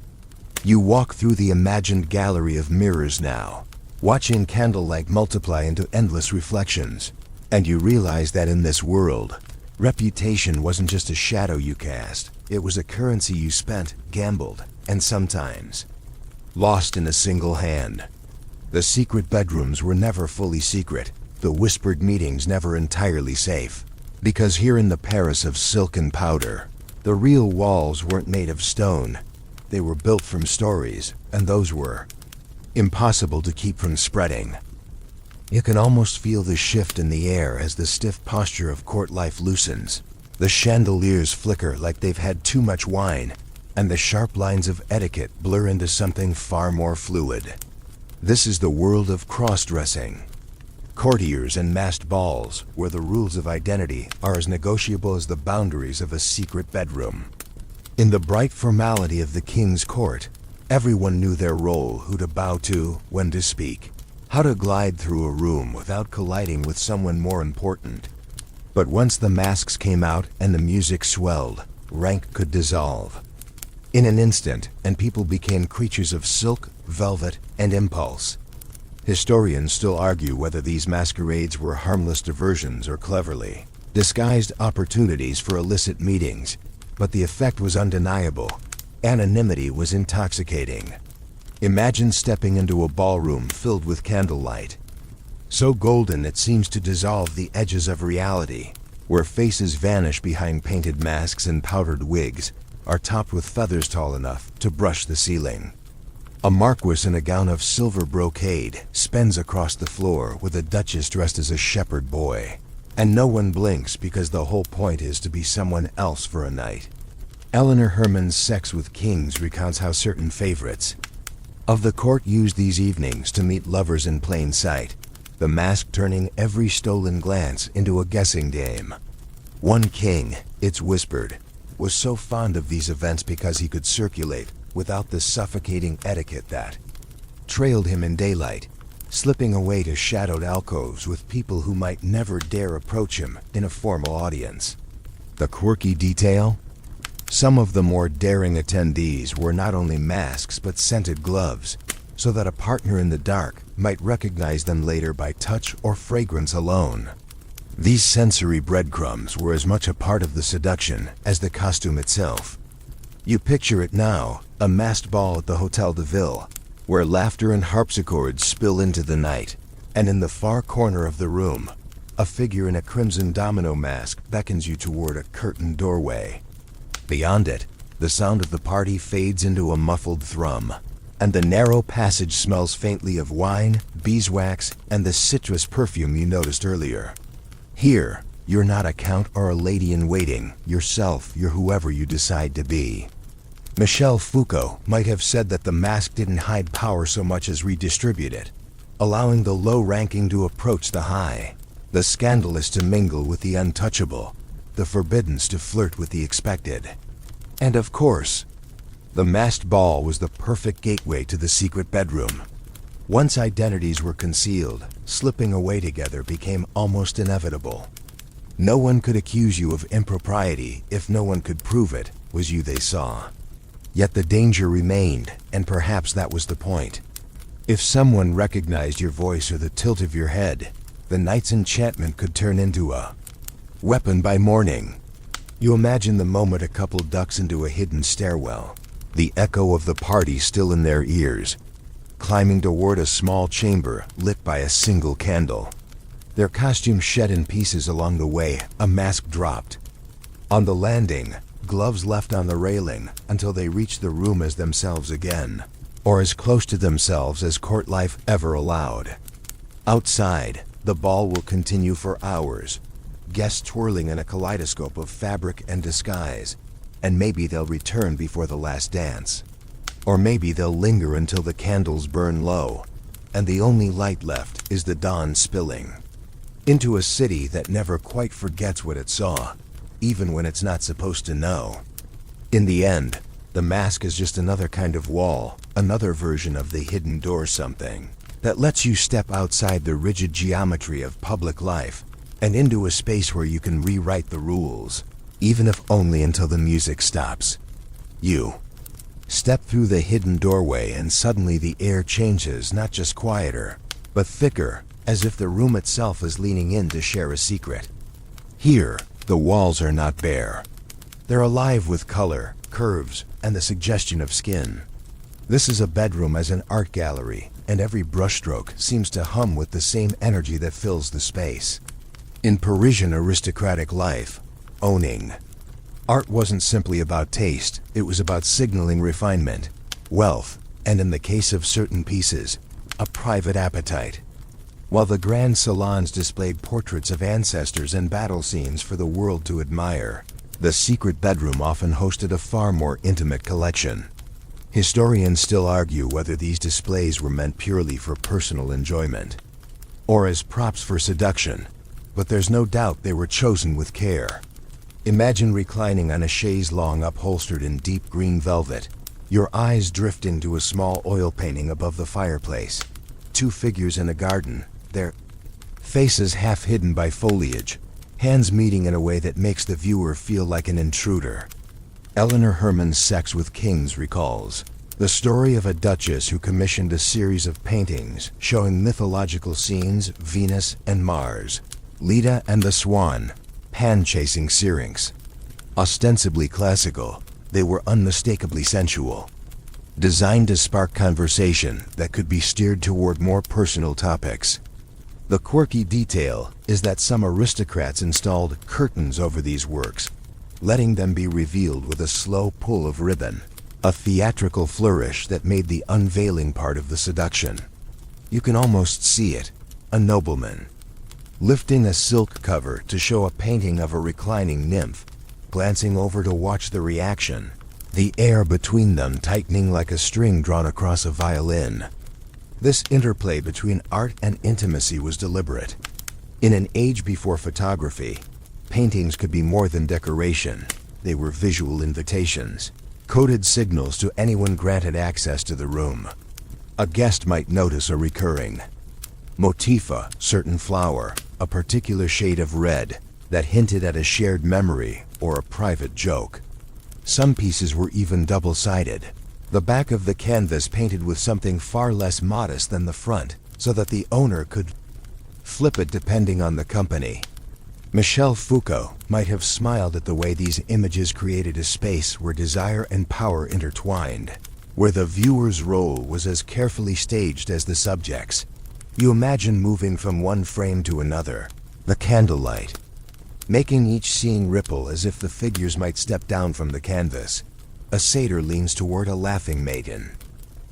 You walk through the imagined gallery of mirrors now, watching candlelight multiply into endless reflections, and you realize that in this world, reputation wasn't just a shadow you cast, it was a currency you spent, gambled, and sometimes lost in a single hand. The secret bedrooms were never fully secret, the whispered meetings never entirely safe, because here in the Paris of silk and powder, the real walls weren't made of stone. They were built from stories, and those were impossible to keep from spreading. You can almost feel the shift in the air as the stiff posture of court life loosens. The chandeliers flicker like they've had too much wine, and the sharp lines of etiquette blur into something far more fluid. This is the world of cross-dressing. Courtiers and masked balls, where the rules of identity are as negotiable as the boundaries of a secret bedroom. In the bright formality of the king's court, everyone knew their role, who to bow to, when to speak, how to glide through a room without colliding with someone more important. But once the masks came out and the music swelled, rank could dissolve in an instant, and people became creatures of silk, velvet, and impulse. Historians still argue whether these masquerades were harmless diversions or cleverly disguised opportunities for illicit meetings, but the effect was undeniable. Anonymity was intoxicating. Imagine stepping into a ballroom filled with candlelight, so golden it seems to dissolve the edges of reality, where faces vanish behind painted masks and powdered wigs are topped with feathers tall enough to brush the ceiling. A marquis in a gown of silver brocade spins across the floor with a duchess dressed as a shepherd boy, and no one blinks because the whole point is to be someone else for a night. Eleanor Herman's Sex with Kings recounts how certain favorites of the court used these evenings to meet lovers in plain sight, the mask turning every stolen glance into a guessing game. One king, it's whispered, was so fond of these events because he could circulate without the suffocating etiquette that trailed him in daylight, slipping away to shadowed alcoves with people who might never dare approach him in a formal audience. The quirky detail? Some of the more daring attendees wore not only masks but scented gloves, so that a partner in the dark might recognize them later by touch or fragrance alone. These sensory breadcrumbs were as much a part of the seduction as the costume itself. You picture it now, a masked ball at the Hotel de Ville, where laughter and harpsichords spill into the night, and in the far corner of the room, a figure in a crimson domino mask beckons you toward a curtained doorway. Beyond it, the sound of the party fades into a muffled thrum, and the narrow passage smells faintly of wine, beeswax, and the citrus perfume you noticed earlier. Here, you're not a count or a lady-in-waiting. Yourself, you're whoever you decide to be. Michel Foucault might have said that the mask didn't hide power so much as redistribute it, allowing the low-ranking to approach the high, the scandalous to mingle with the untouchable, the forbiddens to flirt with the expected. And of course, the masked ball was the perfect gateway to the secret bedroom. Once identities were concealed, slipping away together became almost inevitable. No one could accuse you of impropriety if no one could prove it was you they saw. Yet the danger remained, and perhaps that was the point. If someone recognized your voice or the tilt of your head, the night's enchantment could turn into a weapon by morning. You imagine the moment a couple ducks into a hidden stairwell, the echo of the party still in their ears, climbing toward a small chamber lit by a single candle. Their costumes shed in pieces along the way, a mask dropped. On the landing, gloves left on the railing until they reach the room as themselves again, or as close to themselves as court life ever allowed. Outside, the ball will continue for hours, guests twirling in a kaleidoscope of fabric and disguise, and maybe they'll return before the last dance. Or maybe they'll linger until the candles burn low, and the only light left is the dawn spilling into a city that never quite forgets what it saw, even when it's not supposed to know. In the end, the mask is just another kind of wall, another version of the hidden door something that lets you step outside the rigid geometry of public life and into a space where you can rewrite the rules, even if only until the music stops. You step through the hidden doorway and suddenly the air changes, not just quieter, but thicker, as if the room itself is leaning in to share a secret. Here, the walls are not bare. They're alive with color, curves, and the suggestion of skin. This is a bedroom as an art gallery, and every brushstroke seems to hum with the same energy that fills the space. In Parisian aristocratic life, owning art wasn't simply about taste, it was about signaling refinement, wealth, and in the case of certain pieces, a private appetite. While the grand salons displayed portraits of ancestors and battle scenes for the world to admire, the secret bedroom often hosted a far more intimate collection. Historians still argue whether these displays were meant purely for personal enjoyment, or as props for seduction, but there's no doubt they were chosen with care. Imagine reclining on a chaise longue upholstered in deep green velvet, your eyes drifting to a small oil painting above the fireplace. Two figures in a garden, their faces half hidden by foliage, hands meeting in a way that makes the viewer feel like an intruder. Eleanor Herman's Sex with Kings recalls the story of a duchess who commissioned a series of paintings showing mythological scenes, Venus and Mars, Leda and the Swan, pan-chasing syrinx. Ostensibly classical, they were unmistakably sensual. Designed to spark conversation that could be steered toward more personal topics. The quirky detail is that some aristocrats installed curtains over these works, letting them be revealed with a slow pull of ribbon, a theatrical flourish that made the unveiling part of the seduction. You can almost see it, a nobleman, lifting a silk cover to show a painting of a reclining nymph, glancing over to watch the reaction, the air between them tightening like a string drawn across a violin. This interplay between art and intimacy was deliberate. In an age before photography, paintings could be more than decoration. They were visual invitations, coded signals to anyone granted access to the room. A guest might notice a recurring motif, a certain flower, a particular shade of red that hinted at a shared memory or a private joke. Some pieces were even double-sided, the back of the canvas painted with something far less modest than the front, so that the owner could flip it depending on the company. Michel Foucault might have smiled at the way these images created a space where desire and power intertwined, where the viewer's role was as carefully staged as the subject's. You imagine moving from one frame to another, the candlelight, making each scene ripple as if the figures might step down from the canvas. A satyr leans toward a laughing maiden.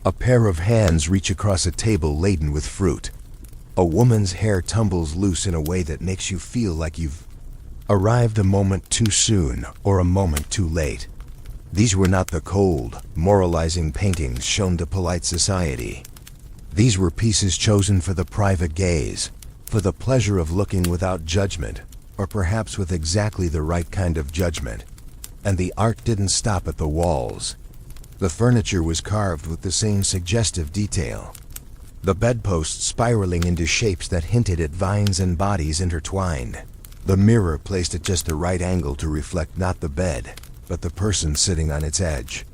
A pair of hands reach across a table laden with fruit. A woman's hair tumbles loose in a way that makes you feel like you've arrived a moment too soon or a moment too late. These were not the cold, moralizing paintings shown to polite society. These were pieces chosen for the private gaze, for the pleasure of looking without judgment, or perhaps with exactly the right kind of judgment. And the art didn't stop at the walls. The furniture was carved with the same suggestive detail. The bedposts spiraling into shapes that hinted at vines and bodies intertwined. The mirror placed at just the right angle to reflect not the bed, but the person sitting on its edge.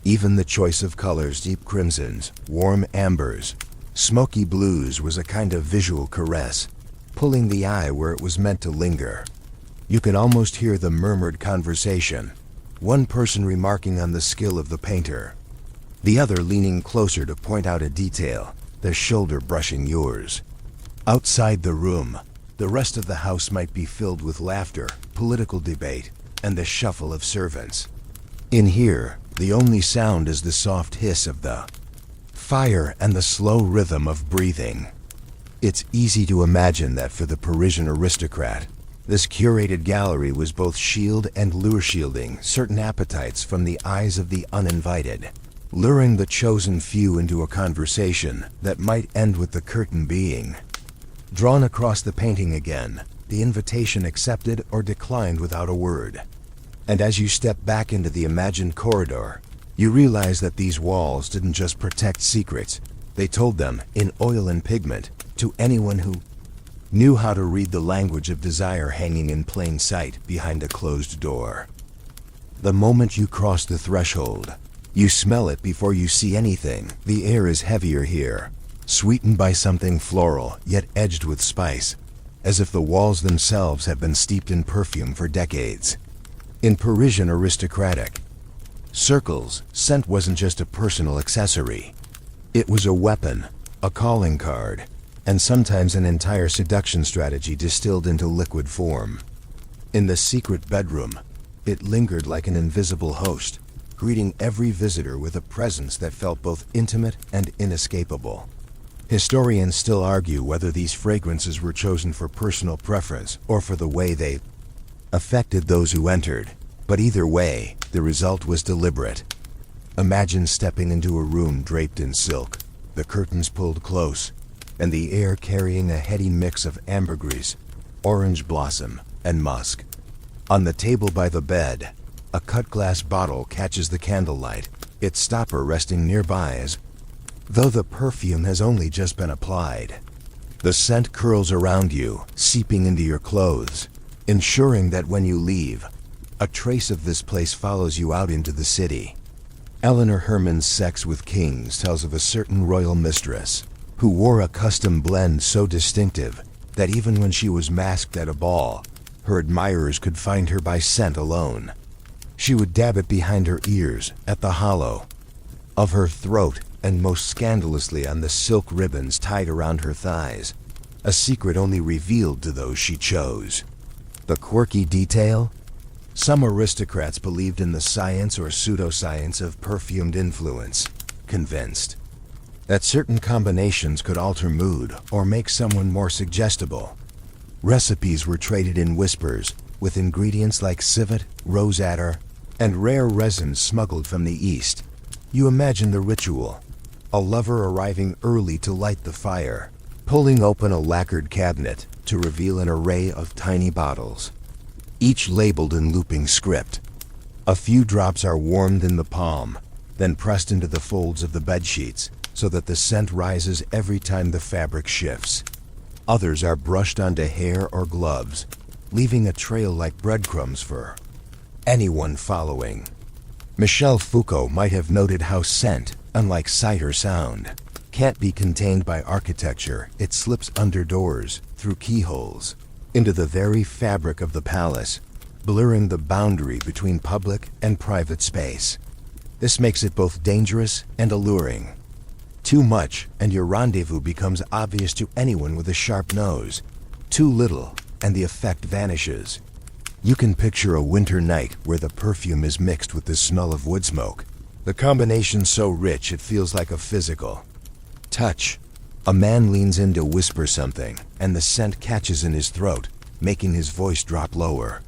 Even the choice of colors, deep crimsons, warm ambers, smoky blues, was a kind of visual caress, pulling the eye where it was meant to linger. You can almost hear the murmured conversation, one person remarking on the skill of the painter, the other leaning closer to point out a detail, their shoulder brushing yours. Outside the room, the rest of the house might be filled with laughter, political debate, and the shuffle of servants. In here, the only sound is the soft hiss of the fire and the slow rhythm of breathing. It's easy to imagine that for the Parisian aristocrat, this curated gallery was both shield and lure, shielding certain appetites from the eyes of the uninvited, luring the chosen few into a conversation that might end with the curtain being drawn across the painting again, the invitation accepted or declined without a word. And as you step back into the imagined corridor, you realize that these walls didn't just protect secrets, they told them, in oil and pigment, to anyone who knew how to read the language of desire hanging in plain sight behind a closed door. The moment you cross the threshold, you smell it before you see anything. The air is heavier here, sweetened by something floral, yet edged with spice, as if the walls themselves have been steeped in perfume for decades. In Parisian aristocratic circles, scent wasn't just a personal accessory. It was a weapon, a calling card, and sometimes an entire seduction strategy distilled into liquid form. In the secret bedroom, it lingered like an invisible host, greeting every visitor with a presence that felt both intimate and inescapable. Historians still argue whether these fragrances were chosen for personal preference or for the way they affected those who entered, but either way, the result was deliberate. Imagine stepping into a room draped in silk, the curtains pulled close, and the air carrying a heady mix of ambergris, orange blossom, and musk. On the table by the bed, a cut glass bottle catches the candlelight, its stopper resting nearby as though the perfume has only just been applied. The scent curls around you, seeping into your clothes, ensuring that when you leave, a trace of this place follows you out into the city. Eleanor Herman's Sex with Kings tells of a certain royal mistress who wore a custom blend so distinctive that even when she was masked at a ball, Her admirers could find her by scent alone. She would dab it behind her ears, at the hollow of her throat, and most scandalously on the silk ribbons tied around her thighs, a secret only revealed to those she chose. The quirky detail? Some aristocrats believed in the science or pseudoscience of perfumed influence, convinced that certain combinations could alter mood or make someone more suggestible. Recipes were traded in whispers, with ingredients like civet, rose attar, and rare resins smuggled from the east. You imagine the ritual: a lover arriving early to light the fire, pulling open a lacquered cabinet to reveal an array of tiny bottles, each labeled in looping script. A few drops are warmed in the palm, then pressed into the folds of the bedsheets so that the scent rises every time the fabric shifts. Others are brushed onto hair or gloves, leaving a trail like breadcrumbs for anyone following. Michel Foucault might have noted how scent, unlike sight or sound, can't be contained by architecture. It slips under doors, through keyholes, into the very fabric of the palace, blurring the boundary between public and private space. This makes it both dangerous and alluring. Too much, and your rendezvous becomes obvious to anyone with a sharp nose. Too little, and the effect vanishes. You can picture a winter night where the perfume is mixed with the smell of wood smoke. The combination so rich it feels like a physical touch. A man leans in to whisper something, and the scent catches in his throat, making his voice drop lower.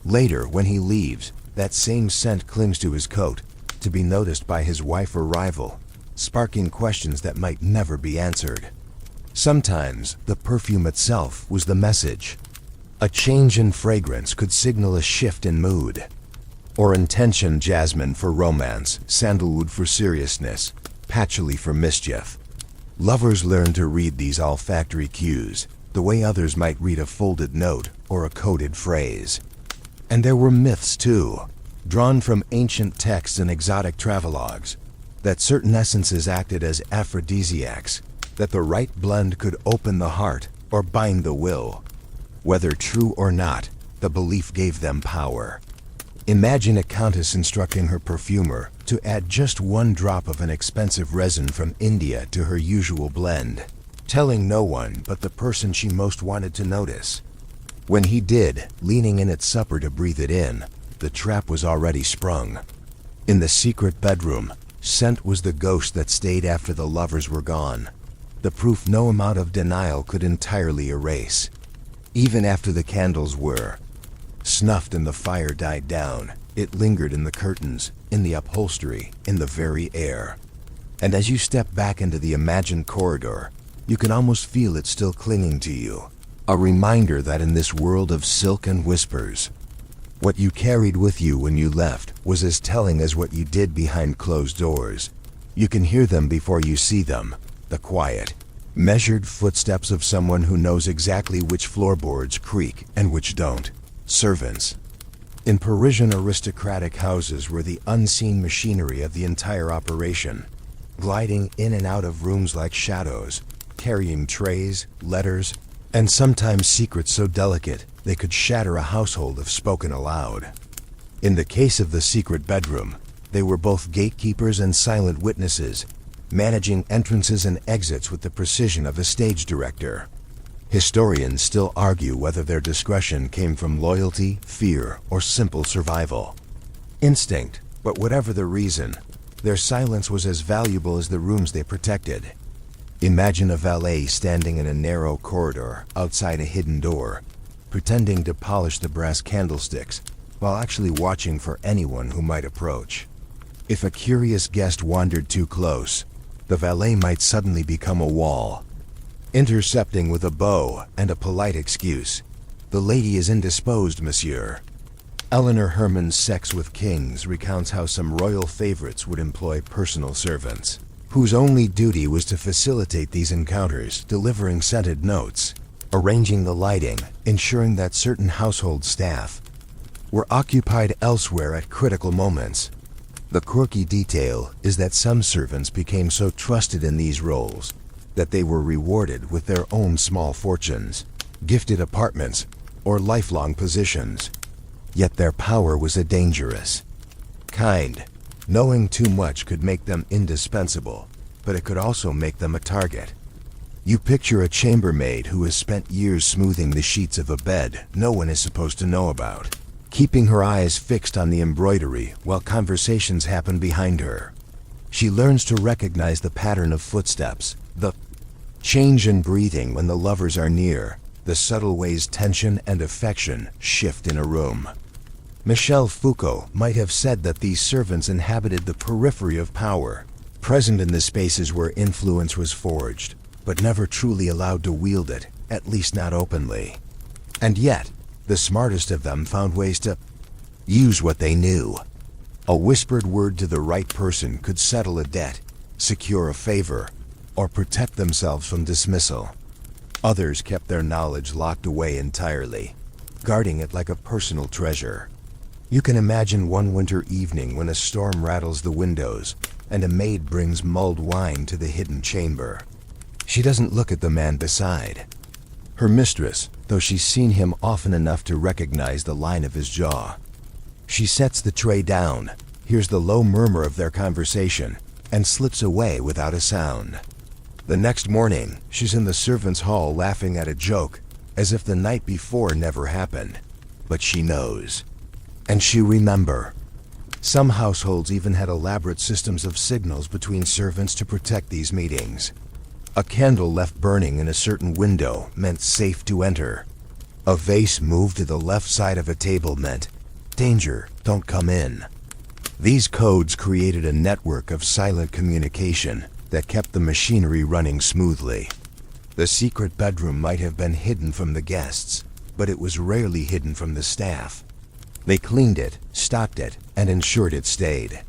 Later, when he leaves, that same scent clings to his coat, to be noticed by his wife or rival, sparking questions that might never be answered. Sometimes, the perfume itself was the message. A change in fragrance could signal a shift in mood. Or intention: jasmine for romance, sandalwood for seriousness, patchouli for mischief. Lovers learn to read these olfactory cues, the way others might read a folded note or a coded phrase. And there were myths too, drawn from ancient texts and exotic travelogues, that certain essences acted as aphrodisiacs, that the right blend could open the heart or bind the will. Whether true or not, the belief gave them power. Imagine a countess instructing her perfumer to add just one drop of an expensive resin from India to her usual blend, telling no one but the person she most wanted to notice. When he did, leaning in at supper to breathe it in, the trap was already sprung. In the secret bedroom, scent was the ghost that stayed after the lovers were gone, the proof no amount of denial could entirely erase. Even after the candles were snuffed and the fire died down, it lingered in the curtains, in the upholstery, in the very air. And as you step back into the imagined corridor, you can almost feel it still clinging to you, a reminder that in this world of silk and whispers, what you carried with you when you left was as telling as what you did behind closed doors. You can hear them before you see them, the quiet, measured footsteps of someone who knows exactly which floorboards creak and which don't. Servants. In Parisian aristocratic houses were the unseen machinery of the entire operation, gliding in and out of rooms like shadows, carrying trays, letters, and sometimes secrets so delicate they could shatter a household if spoken aloud. In the case of the secret bedroom, they were both gatekeepers and silent witnesses, managing entrances and exits with the precision of a stage director. Historians still argue whether their discretion came from loyalty, fear, or simple survival instinct, but whatever the reason, their silence was as valuable as the rooms they protected. Imagine a valet standing in a narrow corridor outside a hidden door, pretending to polish the brass candlesticks while actually watching for anyone who might approach. If a curious guest wandered too close, the valet might suddenly become a wall, intercepting with a bow and a polite excuse. "The lady is indisposed, monsieur." Eleanor Herman's Sex with Kings recounts how some royal favorites would employ personal servants, whose only duty was to facilitate these encounters, delivering scented notes, arranging the lighting, ensuring that certain household staff were occupied elsewhere at critical moments. The quirky detail is that some servants became so trusted in these roles that they were rewarded with their own small fortunes, gifted apartments, or lifelong positions. Yet their power was a dangerous kind. Knowing too much could make them indispensable, but it could also make them a target. You picture a chambermaid who has spent years smoothing the sheets of a bed no one is supposed to know about, keeping her eyes fixed on the embroidery while conversations happen behind her. She learns to recognize the pattern of footsteps, the change in breathing when the lovers are near, the subtle ways tension and affection shift in a room. Michel Foucault might have said that these servants inhabited the periphery of power, present in the spaces where influence was forged, but never truly allowed to wield it, at least not openly. And yet, the smartest of them found ways to use what they knew. A whispered word to the right person could settle a debt, secure a favor, or protect themselves from dismissal. Others kept their knowledge locked away entirely, guarding it like a personal treasure. You can imagine one winter evening when a storm rattles the windows and a maid brings mulled wine to the hidden chamber. She doesn't look at the man beside her mistress, though she's seen him often enough to recognize the line of his jaw. She sets the tray down, hears the low murmur of their conversation, and slips away without a sound. The next morning, she's in the servants' hall laughing at a joke, as if the night before never happened. But she knows. And she remember. Some households even had elaborate systems of signals between servants to protect these meetings. A candle left burning in a certain window meant safe to enter. A vase moved to the left side of a table meant, danger, don't come in. These codes created a network of silent communication that kept the machinery running smoothly. The secret bedroom might have been hidden from the guests, but it was rarely hidden from the staff. They cleaned it, stocked it, and ensured it stayed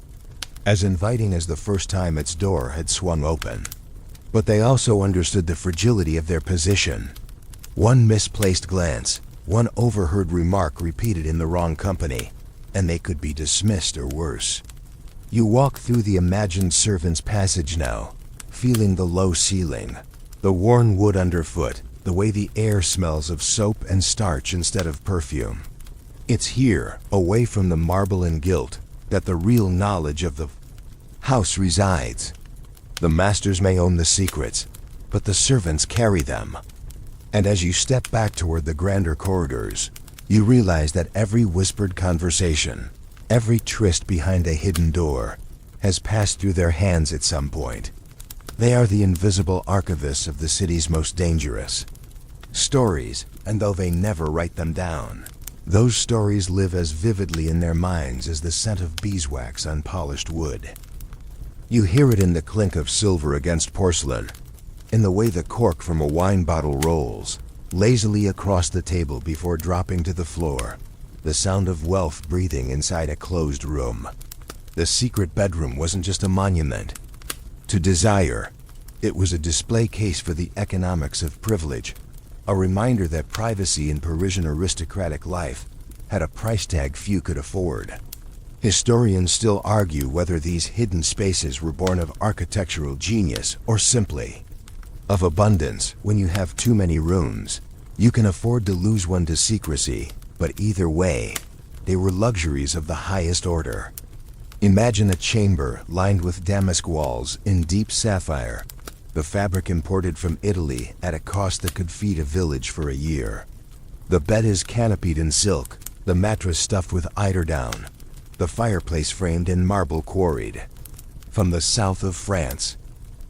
as inviting as the first time its door had swung open. But they also understood the fragility of their position. One misplaced glance, one overheard remark repeated in the wrong company, and they could be dismissed or worse. You walk through the imagined servants' passage now, feeling the low ceiling, the worn wood underfoot, the way the air smells of soap and starch instead of perfume. It's here, away from the marble and gilt, that the real knowledge of the house resides. The masters may own the secrets, but the servants carry them. And as you step back toward the grander corridors, you realize that every whispered conversation, every tryst behind a hidden door, has passed through their hands at some point. They are the invisible archivists of the city's most dangerous stories, and though they never write them down, those stories live as vividly in their minds as the scent of beeswax on polished wood. You hear it in the clink of silver against porcelain, in the way the cork from a wine bottle rolls lazily across the table before dropping to the floor, the sound of wealth breathing inside a closed room. The secret bedroom wasn't just a monument to desire. It was a display case for the economics of privilege, a reminder that privacy in Parisian aristocratic life had a price tag few could afford. Historians still argue whether these hidden spaces were born of architectural genius or simply of abundance. When you have too many rooms, you can afford to lose one to secrecy, but either way, they were luxuries of the highest order. Imagine a chamber lined with damask walls in deep sapphire, the fabric imported from Italy at a cost that could feed a village for a year. The bed is canopied in silk, the mattress stuffed with eiderdown, the fireplace framed in marble quarried from the south of France.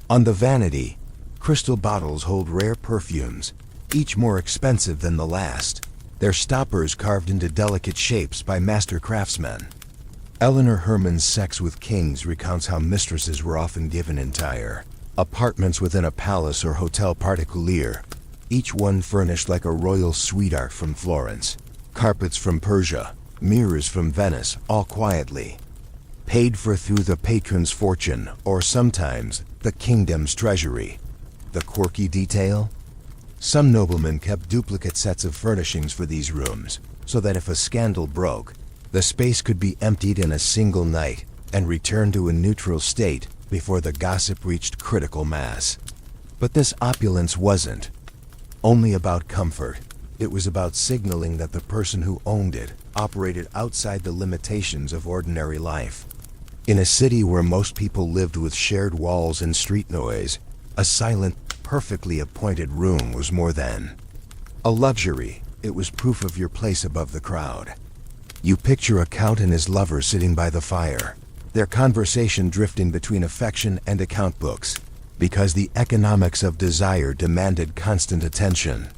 On the vanity, crystal bottles hold rare perfumes, each more expensive than the last, their stoppers carved into delicate shapes by master craftsmen. Eleanor Herman's Sex with Kings recounts how mistresses were often given entire apartments within a palace or hotel particulier, each one furnished like a royal sweetheart from Florence, carpets from Persia, mirrors from Venice, all quietly paid for through the patron's fortune or sometimes the kingdom's treasury. The quirky detail? Some noblemen kept duplicate sets of furnishings for these rooms, so that if a scandal broke, the space could be emptied in a single night and returned to a neutral state before the gossip reached critical mass. But this opulence wasn't only about comfort. It was about signaling that the person who owned it operated outside the limitations of ordinary life. In a city where most people lived with shared walls and street noise, a silent, perfectly appointed room was more than a luxury. It was proof of your place above the crowd. You picture a count and his lover sitting by the fire, their conversation drifting between affection and account books, because the economics of desire demanded constant attention.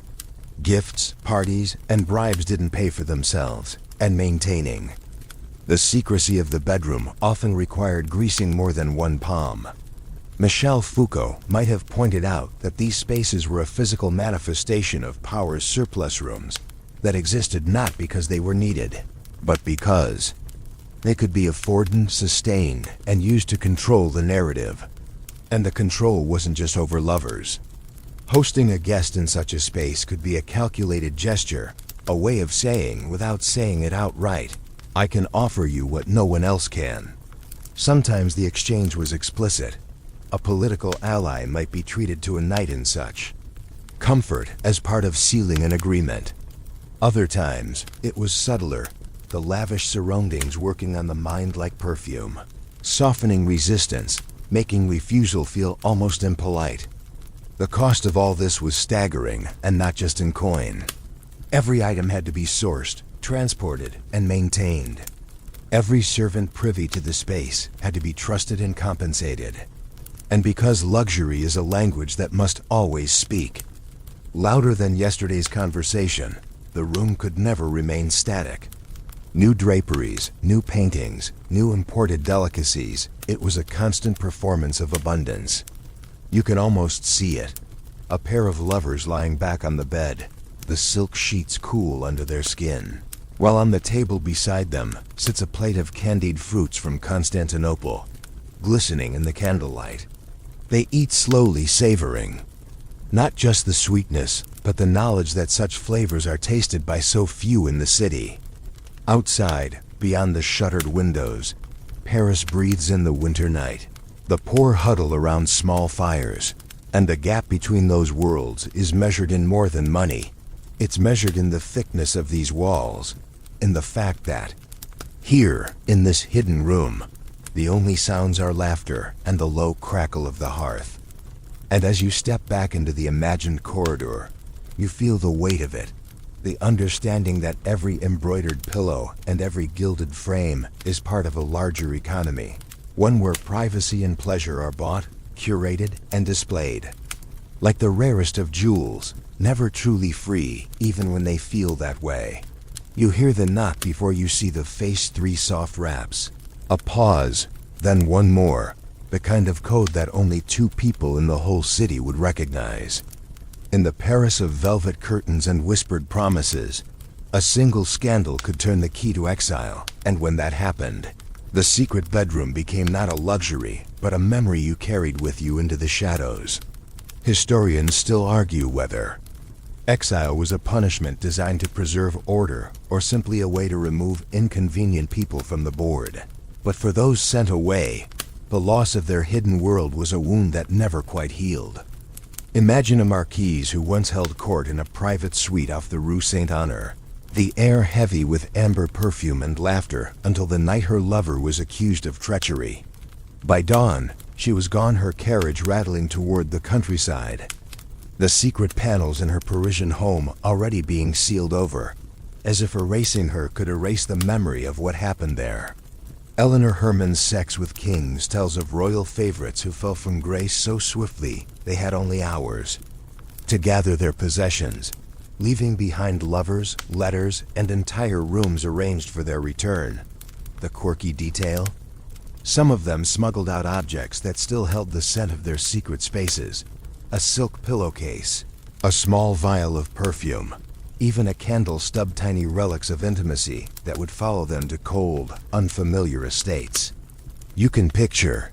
Gifts, parties, and bribes didn't pay for themselves, and maintaining the secrecy of the bedroom often required greasing more than one palm. Michel Foucault might have pointed out that these spaces were a physical manifestation of power's surplus rooms that existed not because they were needed, but because they could be afforded, sustained, and used to control the narrative. And the control wasn't just over lovers. Hosting a guest in such a space could be a calculated gesture, a way of saying, without saying it outright, "I can offer you what no one else can." Sometimes the exchange was explicit. A political ally might be treated to a night in such comfort as part of sealing an agreement. Other times, it was subtler, the lavish surroundings working on the mind like perfume, softening resistance, making refusal feel almost impolite. The cost of all this was staggering, and not just in coin. Every item had to be sourced, transported, and maintained. Every servant privy to the space had to be trusted and compensated. And because luxury is a language that must always speak louder than yesterday's conversation, the room could never remain static. New draperies, new paintings, new imported delicacies, it was a constant performance of abundance. You can almost see it. A pair of lovers lying back on the bed, the silk sheets cool under their skin, while on the table beside them sits a plate of candied fruits from Constantinople, glistening in the candlelight. They eat slowly, savoring not just the sweetness, but the knowledge that such flavors are tasted by so few in the city. Outside, beyond the shuttered windows, Paris breathes in the winter night. The poor huddle around small fires, and the gap between those worlds is measured in more than money. It's measured in the thickness of these walls, in the fact that here, in this hidden room, the only sounds are laughter and the low crackle of the hearth. And as you step back into the imagined corridor, you feel the weight of it, the understanding that every embroidered pillow and every gilded frame is part of a larger economy, one where privacy and pleasure are bought, curated, and displayed. Like the rarest of jewels, never truly free, even when they feel that way. You hear the knock before you see the face 3 soft raps. A pause, then one more, the kind of code that only 2 people in the whole city would recognize. In the Paris of velvet curtains and whispered promises, a single scandal could turn the key to exile, and when that happened, the secret bedroom became not a luxury, but a memory you carried with you into the shadows. Historians still argue whether exile was a punishment designed to preserve order, or simply a way to remove inconvenient people from the board. But for those sent away, the loss of their hidden world was a wound that never quite healed. Imagine a marquise who once held court in a private suite off the Rue Saint-Honor, the air heavy with amber perfume and laughter until the night her lover was accused of treachery. By dawn, she was gone, her carriage rattling toward the countryside, the secret panels in her Parisian home already being sealed over, as if erasing her could erase the memory of what happened there. Eleanor Herman's Sex with Kings tells of royal favorites who fell from grace so swiftly they had only hours to gather their possessions, leaving behind lovers, letters, and entire rooms arranged for their return. The quirky detail? Some of them smuggled out objects that still held the scent of their secret spaces. A silk pillowcase, a small vial of perfume, even a candle stubbed tiny relics of intimacy that would follow them to cold, unfamiliar estates. You can picture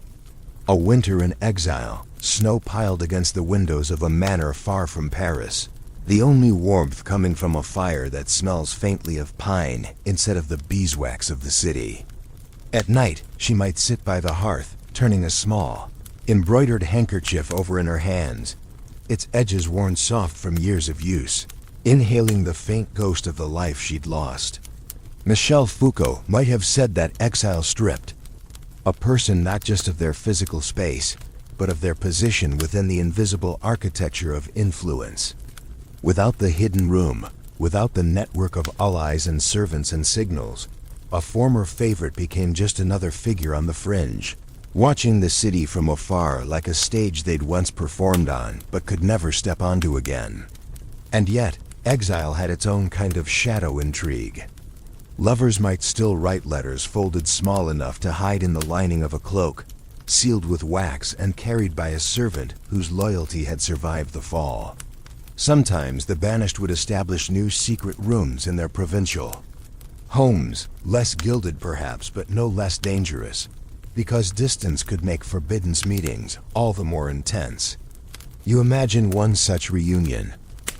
a winter in exile, snow piled against the windows of a manor far from Paris, the only warmth coming from a fire that smells faintly of pine instead of the beeswax of the city. At night, she might sit by the hearth, turning a small, embroidered handkerchief over in her hands, its edges worn soft from years of use. inhaling the faint ghost of the life she'd lost. Michel Foucault might have said that exile stripped a person not just of their physical space, but of their position within the invisible architecture of influence. Without the hidden room, without the network of allies and servants and signals, a former favorite became just another figure on the fringe, watching the city from afar like a stage they'd once performed on but could never step onto again. And yet, exile had its own kind of shadow intrigue. Lovers might still write letters folded small enough to hide in the lining of a cloak, sealed with wax and carried by a servant whose loyalty had survived the fall. Sometimes the banished would establish new secret rooms in their provincial homes, less gilded perhaps, but no less dangerous, because distance could make forbidden meetings all the more intense. You imagine one such reunion,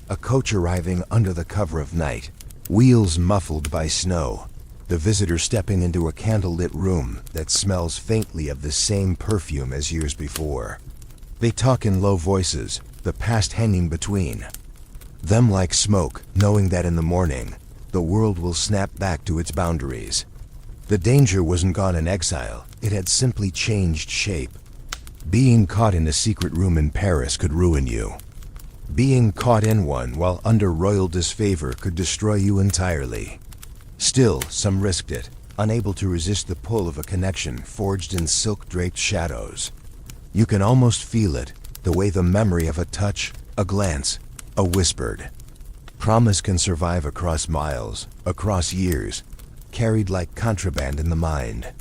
a coach arriving under the cover of night, wheels muffled by snow, the visitor stepping into a candlelit room that smells faintly of the same perfume as years before. They talk in low voices, the past hanging between them like smoke, knowing that in the morning, the world will snap back to its boundaries. The danger wasn't gone in exile, it had simply changed shape. Being caught in a secret room in Paris could ruin you. Being caught in one while under royal disfavor could destroy you entirely. Still, some risked it, unable to resist the pull of a connection forged in silk-draped shadows. You can almost feel it, the way the memory of a touch, a glance, a whispered promise can survive across miles, across years, carried like contraband in the mind.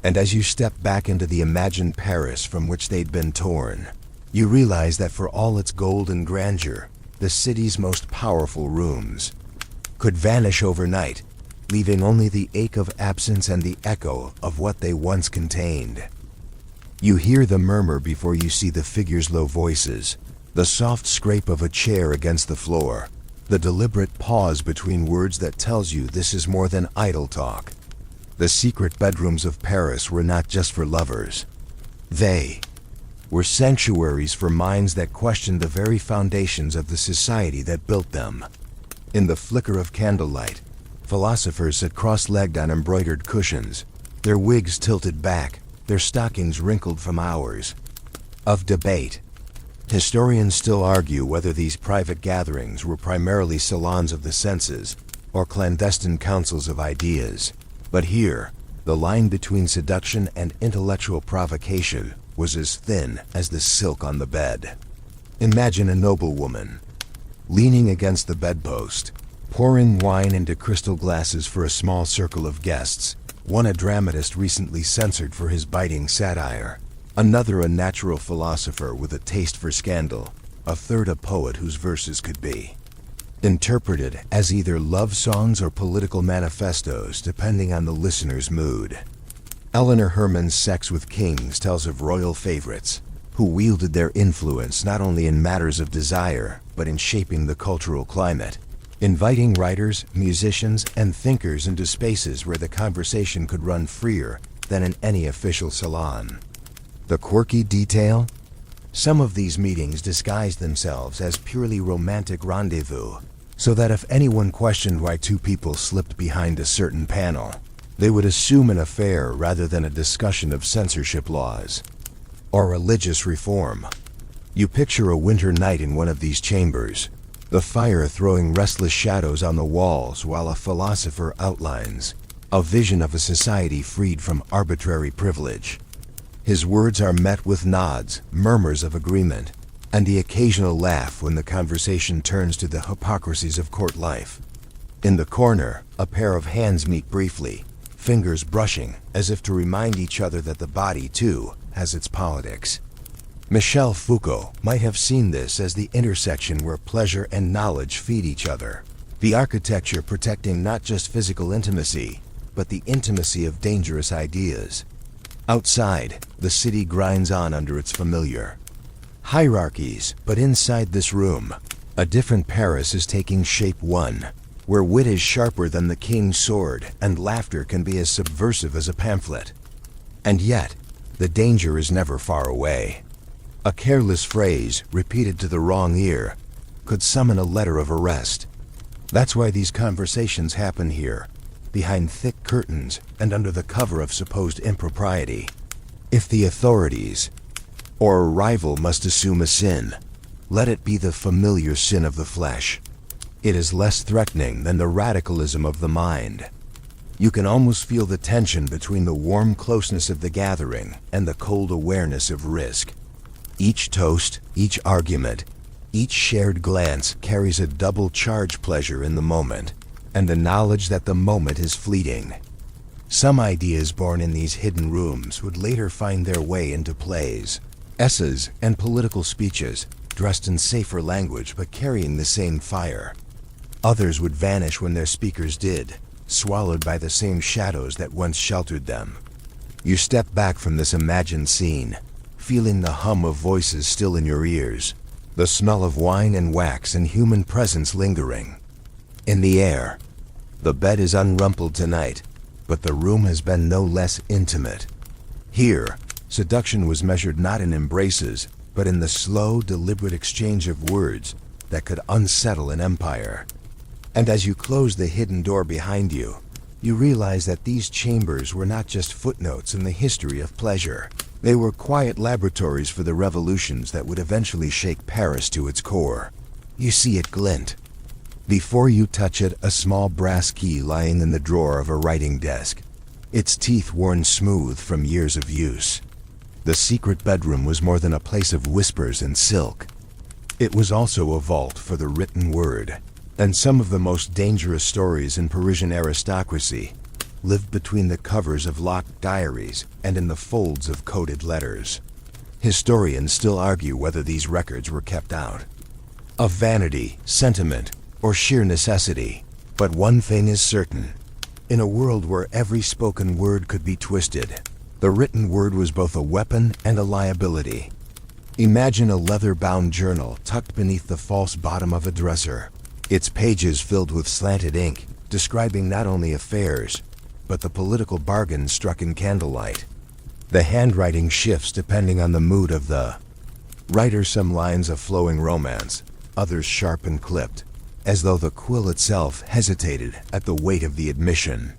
And as you step back into the imagined Paris from which they'd been torn, you realize that for all its gold and grandeur, the city's most powerful rooms could vanish overnight, leaving only the ache of absence and the echo of what they once contained. You hear the murmur before you see the figure's low voices, the soft scrape of a chair against the floor, the deliberate pause between words that tells you this is more than idle talk. The secret bedrooms of Paris were not just for lovers. They were sanctuaries for minds that questioned the very foundations of the society that built them. In the flicker of candlelight, philosophers sat cross-legged on embroidered cushions, their wigs tilted back, their stockings wrinkled from hours of debate. Historians still argue whether these private gatherings were primarily salons of the senses or clandestine councils of ideas. But here, the line between seduction and intellectual provocation was as thin as the silk on the bed. Imagine a noblewoman, leaning against the bedpost, pouring wine into crystal glasses for a small circle of guests, one a dramatist recently censored for his biting satire, another a natural philosopher with a taste for scandal, a third a poet whose verses could be interpreted as either love songs or political manifestos depending on the listener's mood. Eleanor Herman's Sex with Kings tells of royal favorites who wielded their influence not only in matters of desire, but in shaping the cultural climate, inviting writers, musicians, and thinkers into spaces where the conversation could run freer than in any official salon. The quirky detail? Some of these meetings disguised themselves as purely romantic rendezvous, so that if anyone questioned why two people slipped behind a certain panel, they would assume an affair rather than a discussion of censorship laws or religious reform. You picture a winter night in one of these chambers, the fire throwing restless shadows on the walls while a philosopher outlines a vision of a society freed from arbitrary privilege. His words are met with nods, murmurs of agreement, and the occasional laugh when the conversation turns to the hypocrisies of court life. In the corner, a pair of hands meet briefly, fingers brushing, as if to remind each other that the body, too, has its politics. Michel Foucault might have seen this as the intersection where pleasure and knowledge feed each other, the architecture protecting not just physical intimacy, but the intimacy of dangerous ideas. Outside, the city grinds on under its familiar hierarchies, but inside this room, a different Paris is taking shape, one where wit is sharper than the king's sword and laughter can be as subversive as a pamphlet. And yet, the danger is never far away. A careless phrase, repeated to the wrong ear, could summon a letter of arrest, That's why these conversations happen here, behind thick curtains and under the cover of supposed impropriety. If the authorities or a rival must assume a sin, let it be the familiar sin of the flesh. It is less threatening than the radicalism of the mind. You can almost feel the tension between the warm closeness of the gathering and the cold awareness of risk. Each toast, each argument, each shared glance carries a double-charged pleasure in the moment, and the knowledge that the moment is fleeting. Some ideas born in these hidden rooms would later find their way into plays, essays, and political speeches, dressed in safer language but carrying the same fire. Others would vanish when their speakers did, swallowed by the same shadows that once sheltered them. You step back from this imagined scene, feeling the hum of voices still in your ears, the smell of wine and wax and human presence lingering. In the air, the bed is unrumpled tonight, but the room has been no less intimate. Here, seduction was measured not in embraces, but in the slow, deliberate exchange of words that could unsettle an empire. And as you close the hidden door behind you, you realize that these chambers were not just footnotes in the history of pleasure. They were quiet laboratories for the revolutions that would eventually shake Paris to its core. You see it glint. Before you touch it, a small brass key lying in the drawer of a writing desk, its teeth worn smooth from years of use. The secret bedroom was more than a place of whispers and silk. It was also a vault for the written word, and some of the most dangerous stories in Parisian aristocracy lived between the covers of locked diaries and in the folds of coded letters. Historians still argue whether these records were kept out of vanity, sentiment, or sheer necessity. But one thing is certain. In a world where every spoken word could be twisted, the written word was both a weapon and a liability. Imagine a leather-bound journal tucked beneath the false bottom of a dresser, its pages filled with slanted ink, describing not only affairs, but the political bargains struck in candlelight. The handwriting shifts depending on the mood of the writer, some lines of flowing romance, others sharp and clipped, as though the quill itself hesitated at the weight of the admission.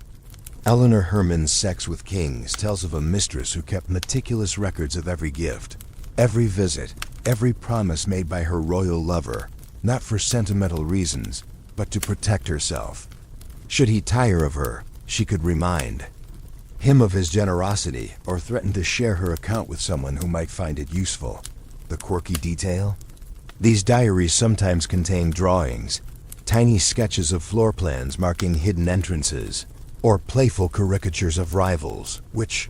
Eleanor Herman's Sex with Kings tells of a mistress who kept meticulous records of every gift, every visit, every promise made by her royal lover, not for sentimental reasons, but to protect herself. Should he tire of her, she could remind him of his generosity or threaten to share her account with someone who might find it useful. The quirky detail? These diaries sometimes contain drawings, tiny sketches of floor plans marking hidden entrances, or playful caricatures of rivals, which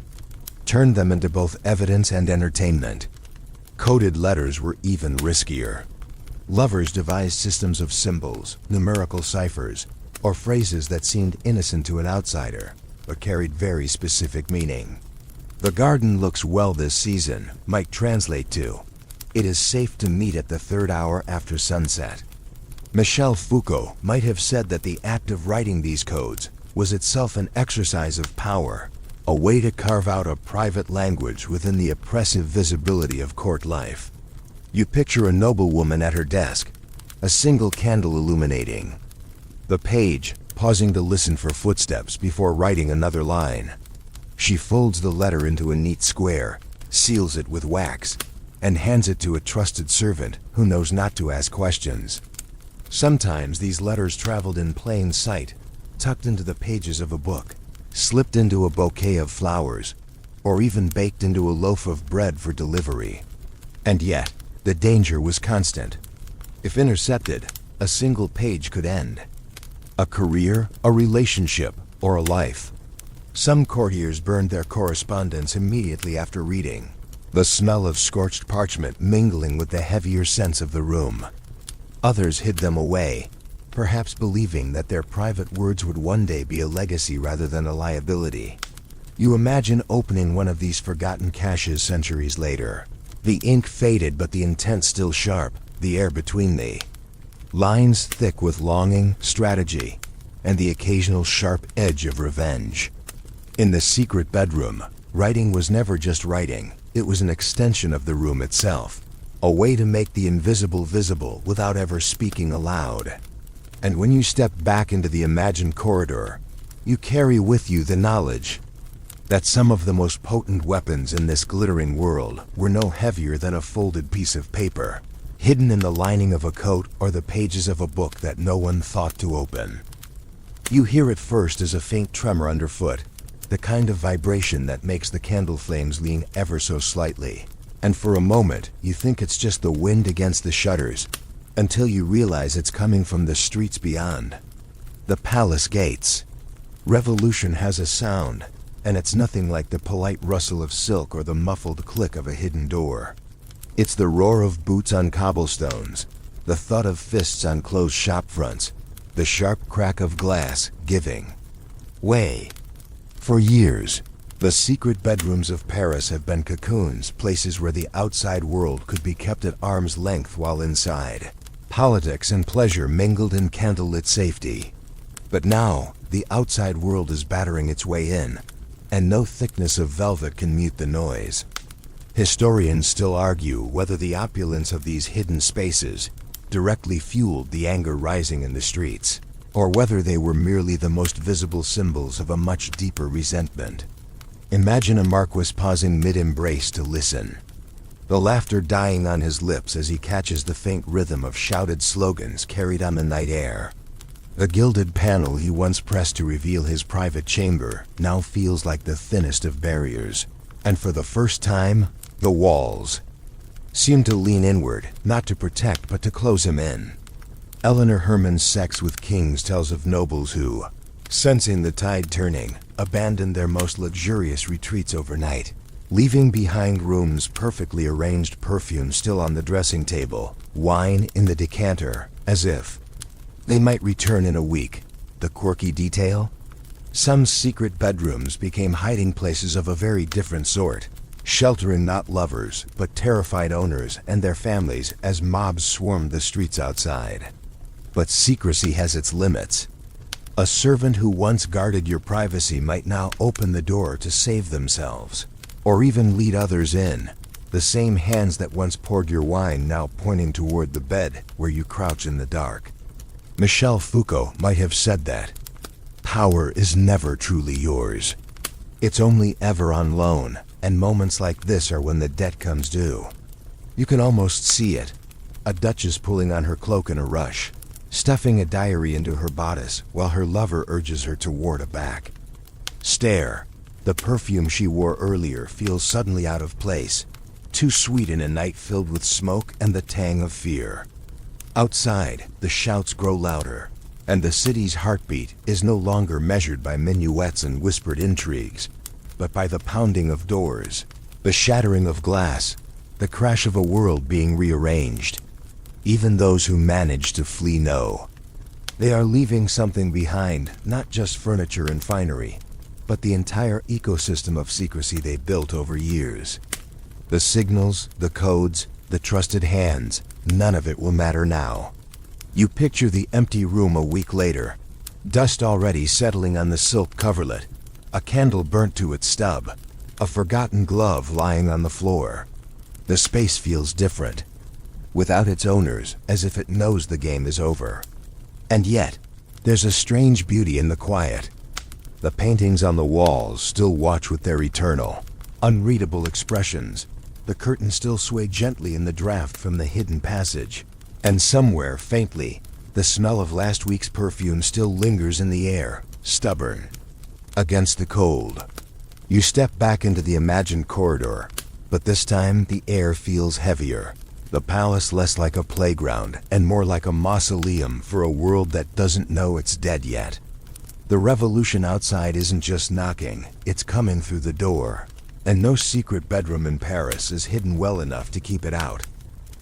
turned them into both evidence and entertainment. Coded letters were even riskier. Lovers devised systems of symbols, numerical ciphers, or phrases that seemed innocent to an outsider, but carried very specific meaning. "The garden looks well this season" might translate to, "It is safe to meet at the third hour after sunset." Michel Foucault might have said that the act of writing these codes was itself an exercise of power, a way to carve out a private language within the oppressive visibility of court life. You picture a noblewoman at her desk, a single candle illuminating the page, pausing to listen for footsteps before writing another line. She folds the letter into a neat square, seals it with wax, and hands it to a trusted servant who knows not to ask questions. Sometimes these letters traveled in plain sight, tucked into the pages of a book, slipped into a bouquet of flowers, or even baked into a loaf of bread for delivery. And yet, the danger was constant. If intercepted, a single page could end a career, a relationship, or a life. Some courtiers burned their correspondence immediately after reading, the smell of scorched parchment mingling with the heavier scents of the room. Others hid them away, perhaps believing that their private words would one day be a legacy rather than a liability. You imagine opening one of these forgotten caches centuries later. The ink faded, but the intent still sharp, the air between the lines thick with longing, strategy, and the occasional sharp edge of revenge. In the secret bedroom, writing was never just writing, it was an extension of the room itself, a way to make the invisible visible without ever speaking aloud. And when you step back into the imagined corridor, you carry with you the knowledge that some of the most potent weapons in this glittering world were no heavier than a folded piece of paper, hidden in the lining of a coat or the pages of a book that no one thought to open. You hear it first as a faint tremor underfoot, the kind of vibration that makes the candle flames lean ever so slightly. And for a moment, you think it's just the wind against the shutters, until you realize it's coming from the streets beyond. The palace gates. Revolution has a sound, and it's nothing like the polite rustle of silk or the muffled click of a hidden door. It's the roar of boots on cobblestones, the thud of fists on closed shop fronts, the sharp crack of glass giving way. For years, the secret bedrooms of Paris have been cocoons, places where the outside world could be kept at arm's length while inside. Politics and pleasure mingled in candlelit safety. But now, the outside world is battering its way in, and no thickness of velvet can mute the noise. Historians still argue whether the opulence of these hidden spaces directly fueled the anger rising in the streets, or whether they were merely the most visible symbols of a much deeper resentment. Imagine a marquis pausing mid-embrace to listen, the laughter dying on his lips as he catches the faint rhythm of shouted slogans carried on the night air. The gilded panel he once pressed to reveal his private chamber now feels like the thinnest of barriers, and for the first time, the walls seem to lean inward, not to protect but to close him in. Eleanor Herman's Sex with Kings tells of nobles who, sensing the tide turning, abandoned their most luxurious retreats overnight, leaving behind rooms perfectly arranged, perfume still on the dressing table, wine in the decanter, as if they might return in a week. The quirky detail? Some secret bedrooms became hiding places of a very different sort, sheltering not lovers, but terrified owners and their families as mobs swarmed the streets outside. But secrecy has its limits. A servant who once guarded your privacy might now open the door to save themselves, or even lead others in, the same hands that once poured your wine now pointing toward the bed where you crouch in the dark. Michel Foucault might have said that power is never truly yours. It's only ever on loan, and moments like this are when the debt comes due. You can almost see it, a duchess pulling on her cloak in a rush, stuffing a diary into her bodice while her lover urges her to ward a back. Stare. The perfume she wore earlier feels suddenly out of place, too sweet in a night filled with smoke and the tang of fear. Outside, the shouts grow louder, and the city's heartbeat is no longer measured by minuets and whispered intrigues, but by the pounding of doors, the shattering of glass, the crash of a world being rearranged. Even those who manage to flee know they are leaving something behind, not just furniture and finery, but the entire ecosystem of secrecy they built over years. The signals, the codes, the trusted hands, none of it will matter now. You picture the empty room a week later, dust already settling on the silk coverlet, a candle burnt to its stub, a forgotten glove lying on the floor. The space feels different, without its owners, as if it knows the game is over. And yet, there's a strange beauty in the quiet. The paintings on the walls still watch with their eternal, unreadable expressions. The curtains still sway gently in the draft from the hidden passage. And somewhere, faintly, the smell of last week's perfume still lingers in the air, stubborn against the cold. You step back into the imagined corridor, but this time the air feels heavier. The palace less like a playground and more like a mausoleum for a world that doesn't know it's dead yet. The revolution outside isn't just knocking, it's coming through the door. And no secret bedroom in Paris is hidden well enough to keep it out.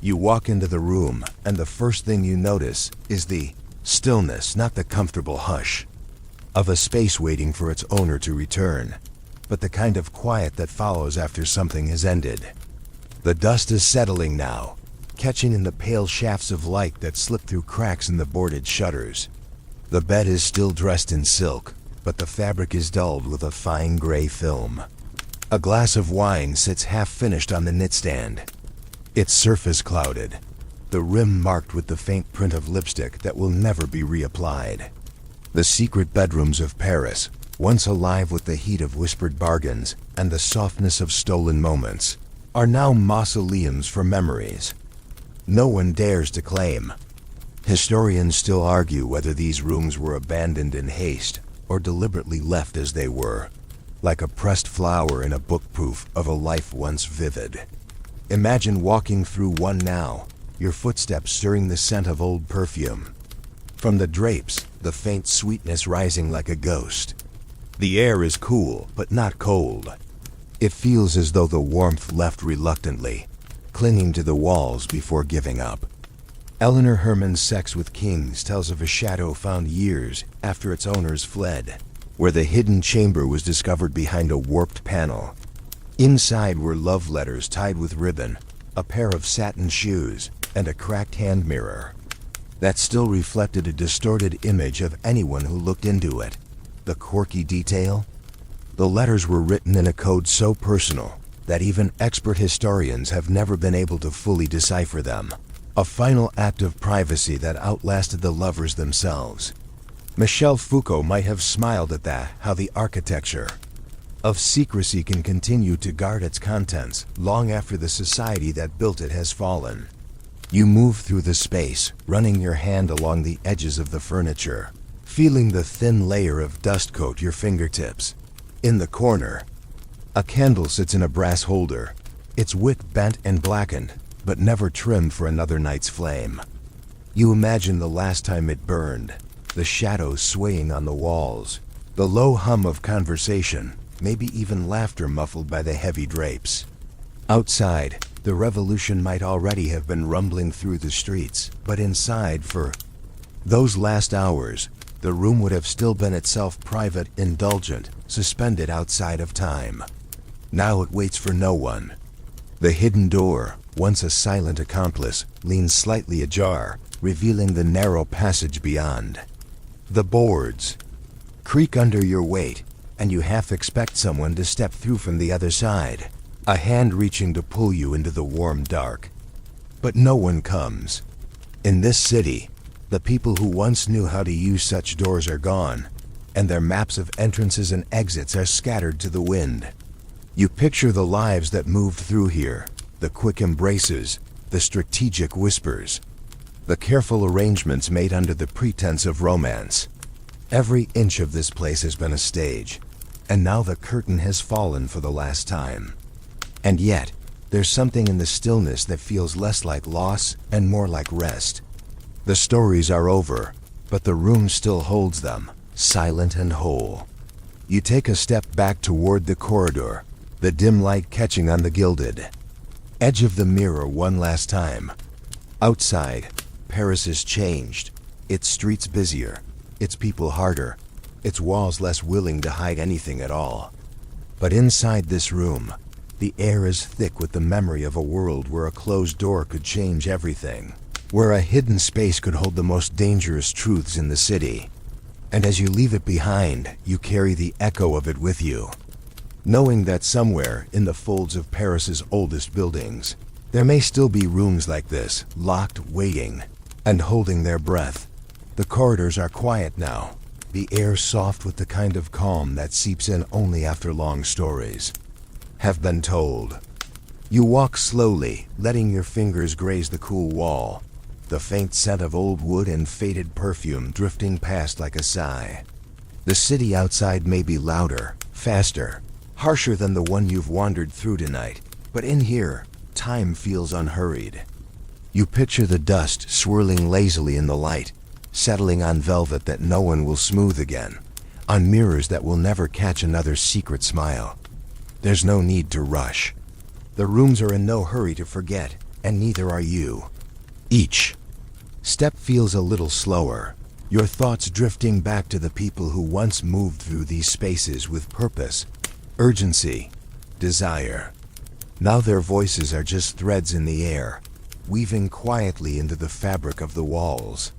You walk into the room, and the first thing you notice is the stillness, not the comfortable hush, of a space waiting for its owner to return, but the kind of quiet that follows after something has ended. The dust is settling now, catching in the pale shafts of light that slip through cracks in the boarded shutters. The bed is still dressed in silk, but the fabric is dulled with a fine gray film. A glass of wine sits half-finished on the knitstand, its surface clouded. the rim marked with the faint print of lipstick that will never be reapplied. The secret bedrooms of Paris, once alive with the heat of whispered bargains and the softness of stolen moments, are now mausoleums for memories. No one dares to claim. Historians still argue whether these rooms were abandoned in haste or deliberately left as they were, like a pressed flower in a book proof of a life once vivid. Imagine walking through one now, your footsteps stirring the scent of old perfume. From the drapes, the faint sweetness rising like a ghost. The air is cool, but not cold. It feels as though the warmth left reluctantly, clinging to the walls before giving up. Eleanor Herman's Sex with Kings tells of a shadow found years after its owners fled, where the hidden chamber was discovered behind a warped panel. Inside were love letters tied with ribbon, a pair of satin shoes, and a cracked hand mirror that still reflected a distorted image of anyone who looked into it. The quirky detail? The letters were written in a code so personal that even expert historians have never been able to fully decipher them. A final act of privacy that outlasted the lovers themselves. Michel Foucault might have smiled at that, how the architecture of secrecy can continue to guard its contents long after the society that built it has fallen. You move through the space, running your hand along the edges of the furniture, feeling the thin layer of dust coat your fingertips. In the corner, a candle sits in a brass holder, its wick bent and blackened, but never trimmed for another night's flame. You imagine the last time it burned, the shadows swaying on the walls, the low hum of conversation, maybe even laughter muffled by the heavy drapes. Outside, the revolution might already have been rumbling through the streets, but inside, for those last hours, the room would have still been itself private, indulgent, suspended outside of time. Now it waits for no one. The hidden door, once a silent accomplice, leans slightly ajar, revealing the narrow passage beyond. The boards creak under your weight, and you half expect someone to step through from the other side, a hand reaching to pull you into the warm dark. But no one comes. In this city, the people who once knew how to use such doors are gone, and their maps of entrances and exits are scattered to the wind. You picture the lives that moved through here, the quick embraces, the strategic whispers, the careful arrangements made under the pretense of romance. Every inch of this place has been a stage, and now the curtain has fallen for the last time. And yet, there's something in the stillness that feels less like loss and more like rest. The stories are over, but the room still holds them, silent and whole. You take a step back toward the corridor, the dim light catching on the gilded edge of the mirror one last time. Outside, Paris is changed, its streets busier, its people harder, its walls less willing to hide anything at all. But inside this room, the air is thick with the memory of a world where a closed door could change everything, where a hidden space could hold the most dangerous truths in the city. And as you leave it behind, you carry the echo of it with you, knowing that somewhere in the folds of Paris's oldest buildings, there may still be rooms like this, locked, waiting, and holding their breath. The corridors are quiet now, the air soft with the kind of calm that seeps in only after long stories have been told. You walk slowly, letting your fingers graze the cool wall, the faint scent of old wood and faded perfume drifting past like a sigh. The city outside may be louder, faster, harsher than the one you've wandered through tonight, but in here, time feels unhurried. You picture the dust swirling lazily in the light, settling on velvet that no one will smooth again, on mirrors that will never catch another secret smile. There's no need to rush. The rooms are in no hurry to forget, and neither are you. Each step feels a little slower, your thoughts drifting back to the people who once moved through these spaces with purpose, urgency, desire. Now their voices are just threads in the air, weaving quietly into the fabric of the walls.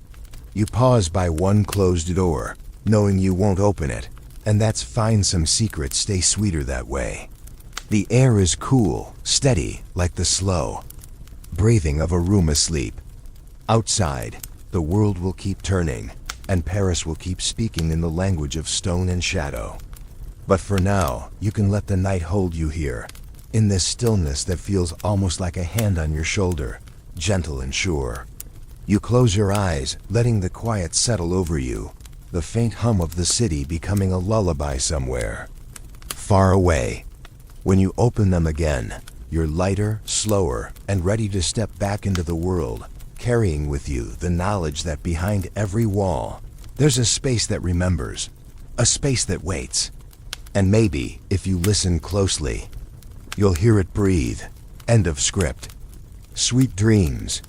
You pause by one closed door, knowing you won't open it, and that's fine. Some secrets stay sweeter that way. The air is cool, steady, like the slow breathing of a room asleep. Outside, the world will keep turning, and Paris will keep speaking in the language of stone and shadow. But for now, you can let the night hold you here, in this stillness that feels almost like a hand on your shoulder, gentle and sure. You close your eyes, letting the quiet settle over you, the faint hum of the city becoming a lullaby somewhere, far away. When you open them again, you're lighter, slower, and ready to step back into the world, carrying with you the knowledge that behind every wall, there's a space that remembers, a space that waits. And maybe, if you listen closely, you'll hear it breathe. End of script. Sweet dreams.